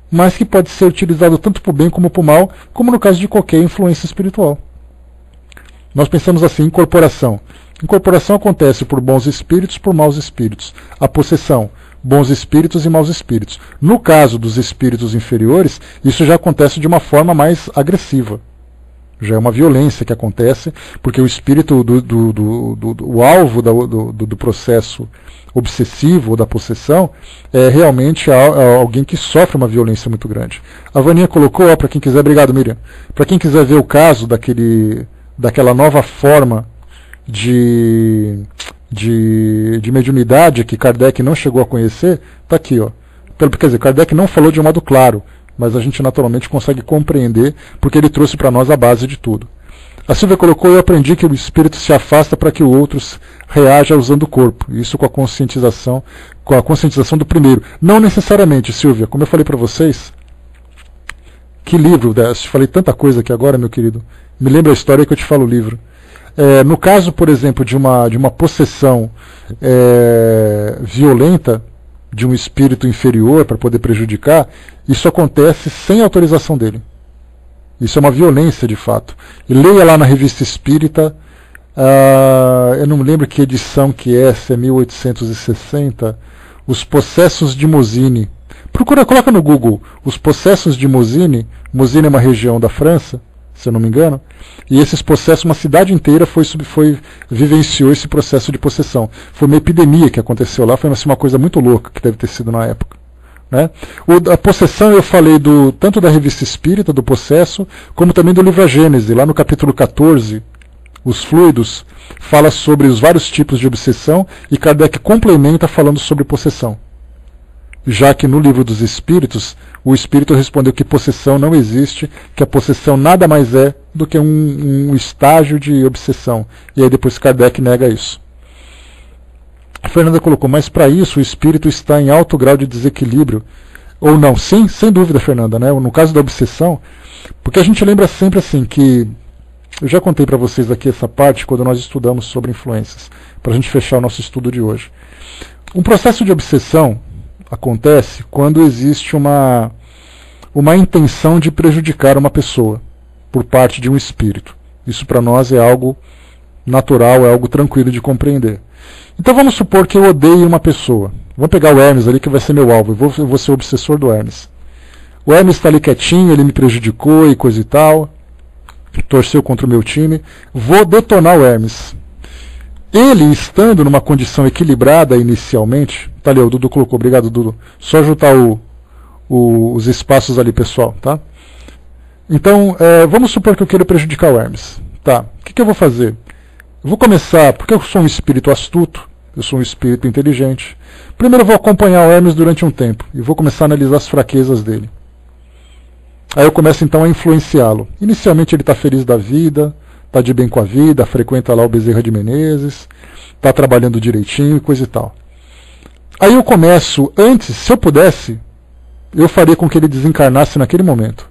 mas que pode ser utilizado tanto para o bem como para o mal, como no caso de qualquer influência espiritual. Nós pensamos assim, incorporação. Incorporação acontece por bons espíritos, por maus espíritos. A possessão, bons espíritos e maus espíritos. No caso dos espíritos inferiores, isso já acontece de uma forma mais agressiva. Já é uma violência que acontece, porque o espírito o alvo do processo obsessivo ou da possessão é realmente alguém que sofre uma violência muito grande. A Vaninha colocou, para quem quiser, obrigado Miriam, para quem quiser ver o caso daquela nova forma de mediunidade que Kardec não chegou a conhecer, está aqui. Quer dizer, Kardec não falou de um modo claro, mas a gente naturalmente consegue compreender, porque ele trouxe para nós a base de tudo. A Silvia colocou, eu aprendi que o espírito se afasta para que o outro reaja usando o corpo. Isso com a conscientização do primeiro. Não necessariamente, Silvia, como eu falei para vocês, que livro, eu falei tanta coisa aqui agora, meu querido, me lembra a história que eu te falo o livro. No caso, por exemplo, de uma possessão violenta, de um espírito inferior para poder prejudicar, isso acontece sem autorização dele. Isso é uma violência de fato. E leia lá na Revista Espírita, eu não me lembro que edição que se é 1860, os possessos de Mosine. Coloca no Google, os possessos de Mosine. Mosine é uma região da França, se eu não me engano, e esses processos, uma cidade inteira vivenciou esse processo de possessão. Foi uma epidemia que aconteceu lá, foi uma coisa muito louca que deve ter sido na época. Né? A possessão eu falei tanto da Revista Espírita, do processo, como também do livro A Gênese, lá no capítulo 14, os fluidos, fala sobre os vários tipos de obsessão, e Kardec complementa falando sobre possessão. Já que no livro dos Espíritos, o Espírito respondeu que possessão não existe, que a possessão nada mais é do que um estágio de obsessão. E aí depois Kardec nega isso. A Fernanda colocou, mas para isso o Espírito está em alto grau de desequilíbrio. Ou não? Sim, sem dúvida, Fernanda. Né? No caso da obsessão, porque a gente lembra sempre assim que... Eu já contei para vocês aqui essa parte quando nós estudamos sobre influências, para a gente fechar o nosso estudo de hoje. Um processo de obsessão acontece quando existe uma intenção de prejudicar uma pessoa por parte de um espírito. Isso para nós é algo natural, é algo tranquilo de compreender. Então vamos supor que eu odeie uma pessoa. Vou pegar o Hermes ali que vai ser meu alvo, eu vou ser o obsessor do Hermes. O Hermes está ali quietinho, ele me prejudicou e coisa e tal, torceu contra o meu time, vou detonar o Hermes. Ele estando numa condição equilibrada inicialmente, tá ali, o Dudu colocou, obrigado Dudu, só juntar os espaços ali, pessoal, tá? Então, vamos supor que eu queira prejudicar o Hermes, tá? O que eu vou fazer? Eu vou começar, porque eu sou um espírito astuto, eu sou um espírito inteligente. Primeiro eu vou acompanhar o Hermes durante um tempo, e vou começar a analisar as fraquezas dele. Aí eu começo então a influenciá-lo. Inicialmente ele está feliz da vida, está de bem com a vida, frequenta lá o Bezerra de Menezes, está trabalhando direitinho e coisa e tal. Aí eu começo, antes, se eu pudesse, eu faria com que ele desencarnasse naquele momento.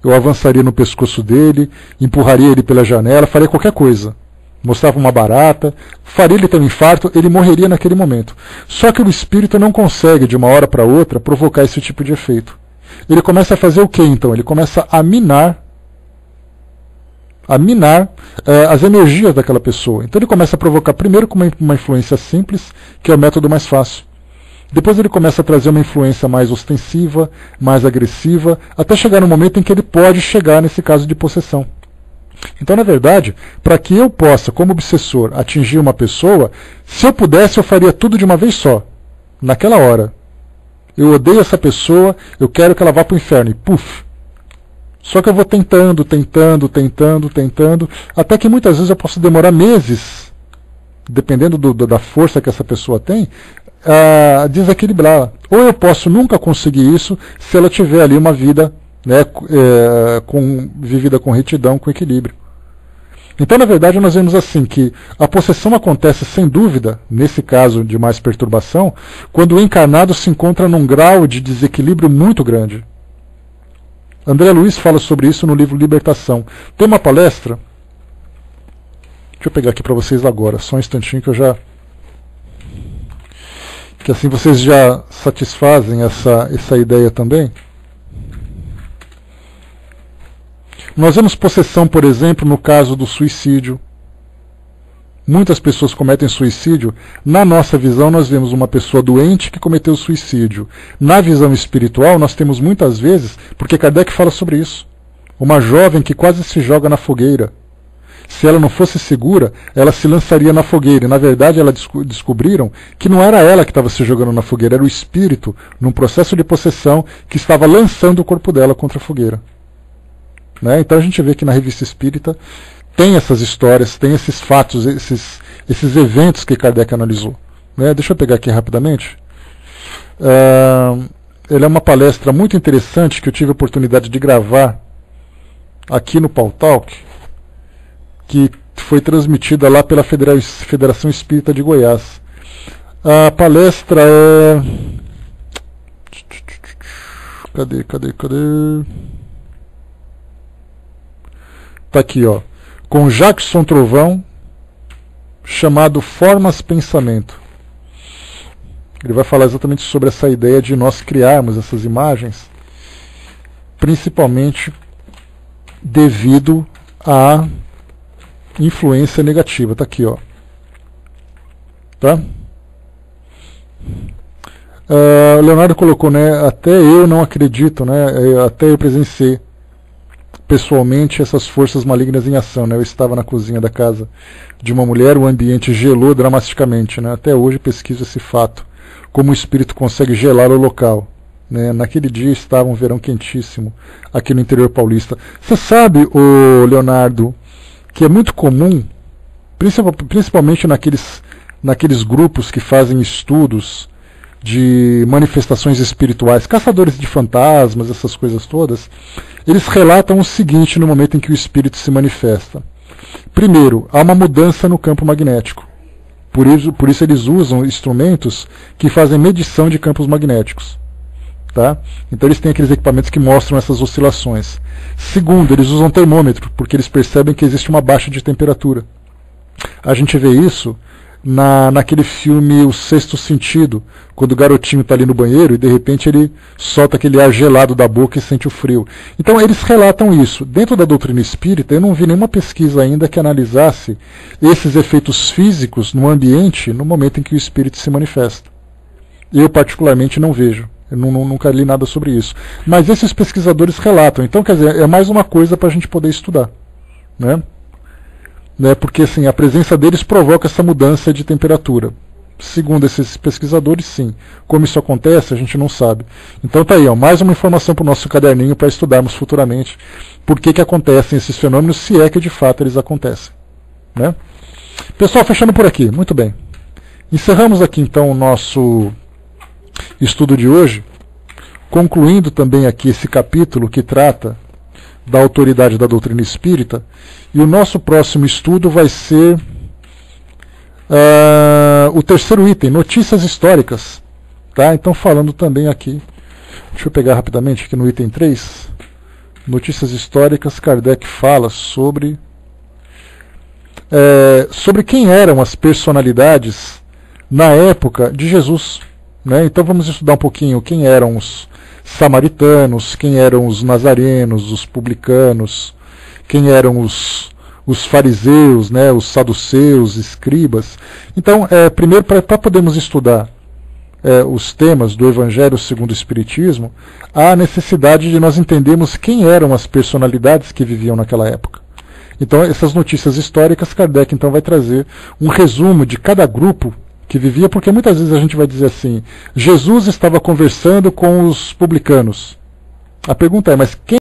Eu avançaria no pescoço dele, empurraria ele pela janela, faria qualquer coisa. Mostrava uma barata, faria ele ter um infarto, ele morreria naquele momento. Só que o espírito não consegue, de uma hora para outra, provocar esse tipo de efeito. Ele começa a fazer o quê, então? Ele começa a minar as energias daquela pessoa. Então ele começa a provocar primeiro com uma influência simples, que é o método mais fácil. Depois ele começa a trazer uma influência mais ostensiva, mais agressiva, até chegar no momento em que ele pode chegar nesse caso de possessão. Então, na verdade, para que eu possa, como obsessor, atingir uma pessoa, se eu pudesse, eu faria tudo de uma vez só, naquela hora. Eu odeio essa pessoa, eu quero que ela vá para o inferno, e puf! Só que eu vou tentando, até que muitas vezes eu posso demorar meses, dependendo da força que essa pessoa tem, a desequilibrar. Ou eu posso nunca conseguir isso se ela tiver ali uma vida, né, vivida com retidão, com equilíbrio. Então, na verdade, nós vemos assim que a possessão acontece sem dúvida, nesse caso de mais perturbação, quando o encarnado se encontra num grau de desequilíbrio muito grande. André Luiz fala sobre isso no livro Libertação. Tem uma palestra, deixa eu pegar aqui para vocês agora, só um instantinho que eu já... que assim vocês já satisfazem essa ideia também. Nós vemos possessão, por exemplo, no caso do suicídio. Muitas pessoas cometem suicídio. Na nossa visão, nós vemos uma pessoa doente que cometeu suicídio. Na visão espiritual, nós temos muitas vezes, porque Kardec fala sobre isso, uma jovem que quase se joga na fogueira. Se ela não fosse segura, ela se lançaria na fogueira. E, na verdade, descobriram que não era ela que estava se jogando na fogueira, era o espírito, num processo de possessão, que estava lançando o corpo dela contra a fogueira. Né? Então a gente vê que na Revista Espírita tem essas histórias, tem esses fatos, esses eventos que Kardec analisou. Né? Deixa eu pegar aqui rapidamente. Ele é uma palestra muito interessante que eu tive a oportunidade de gravar aqui no Paul Talk, que foi transmitida lá pela Federação Espírita de Goiás. A palestra é... Cadê? Está aqui, ó. Com Jackson Trovão, chamado Formas Pensamento. Ele vai falar exatamente sobre essa ideia de nós criarmos essas imagens, principalmente devido à influência negativa. Está aqui, ó. Tá? Leonardo colocou, né? Até eu não acredito, né? Até eu presenciei pessoalmente essas forças malignas em ação, né? Eu estava na cozinha da casa de uma mulher, o ambiente gelou dramaticamente, né? Até hoje pesquiso esse fato, como o espírito consegue gelar o local, né? Naquele dia estava um verão quentíssimo aqui no interior paulista. Você sabe, ô Leonardo, que é muito comum, principalmente naqueles grupos que fazem estudos de manifestações espirituais, caçadores de fantasmas, essas coisas todas, eles relatam o seguinte no momento em que o espírito se manifesta. Primeiro, há uma mudança no campo magnético. Por isso eles usam instrumentos que fazem medição de campos magnéticos. Tá? Então eles têm aqueles equipamentos que mostram essas oscilações. Segundo, eles usam termômetro, porque eles percebem que existe uma baixa de temperatura. A gente vê isso naquele filme O Sexto Sentido, quando o garotinho está ali no banheiro e de repente ele solta aquele ar gelado da boca e sente o frio. Então eles relatam isso. Dentro da doutrina espírita eu não vi nenhuma pesquisa ainda que analisasse esses efeitos físicos no ambiente no momento em que o espírito se manifesta. Eu particularmente não vejo. Eu nunca li nada sobre isso. Mas esses pesquisadores relatam. Então, quer dizer, é mais uma coisa para a gente poder estudar. Né? Porque assim, a presença deles provoca essa mudança de temperatura. Segundo esses pesquisadores, sim. Como isso acontece, a gente não sabe. Então tá aí, ó, mais uma informação para o nosso caderninho para estudarmos futuramente por que acontecem esses fenômenos, se é que de fato eles acontecem. Né? Pessoal, fechando por aqui. Muito bem. Encerramos aqui então o nosso estudo de hoje, concluindo também aqui esse capítulo que trata da autoridade da doutrina espírita, e o nosso próximo estudo vai ser o terceiro item, notícias históricas, tá? Então falando também aqui Deixa eu pegar rapidamente aqui no item 3. Notícias históricas, Kardec fala sobre quem eram as personalidades na época de Jesus. Né? Então vamos estudar um pouquinho quem eram os samaritanos, quem eram os nazarenos, os publicanos, quem eram os fariseus, né? Os saduceus, escribas. Então, primeiro, para podermos estudar os temas do Evangelho segundo o Espiritismo, há a necessidade de nós entendermos quem eram as personalidades que viviam naquela época. Então, essas notícias históricas, Kardec então vai trazer um resumo de cada grupo que vivia, porque muitas vezes a gente vai dizer assim, Jesus estava conversando com os publicanos. A pergunta é, mas quem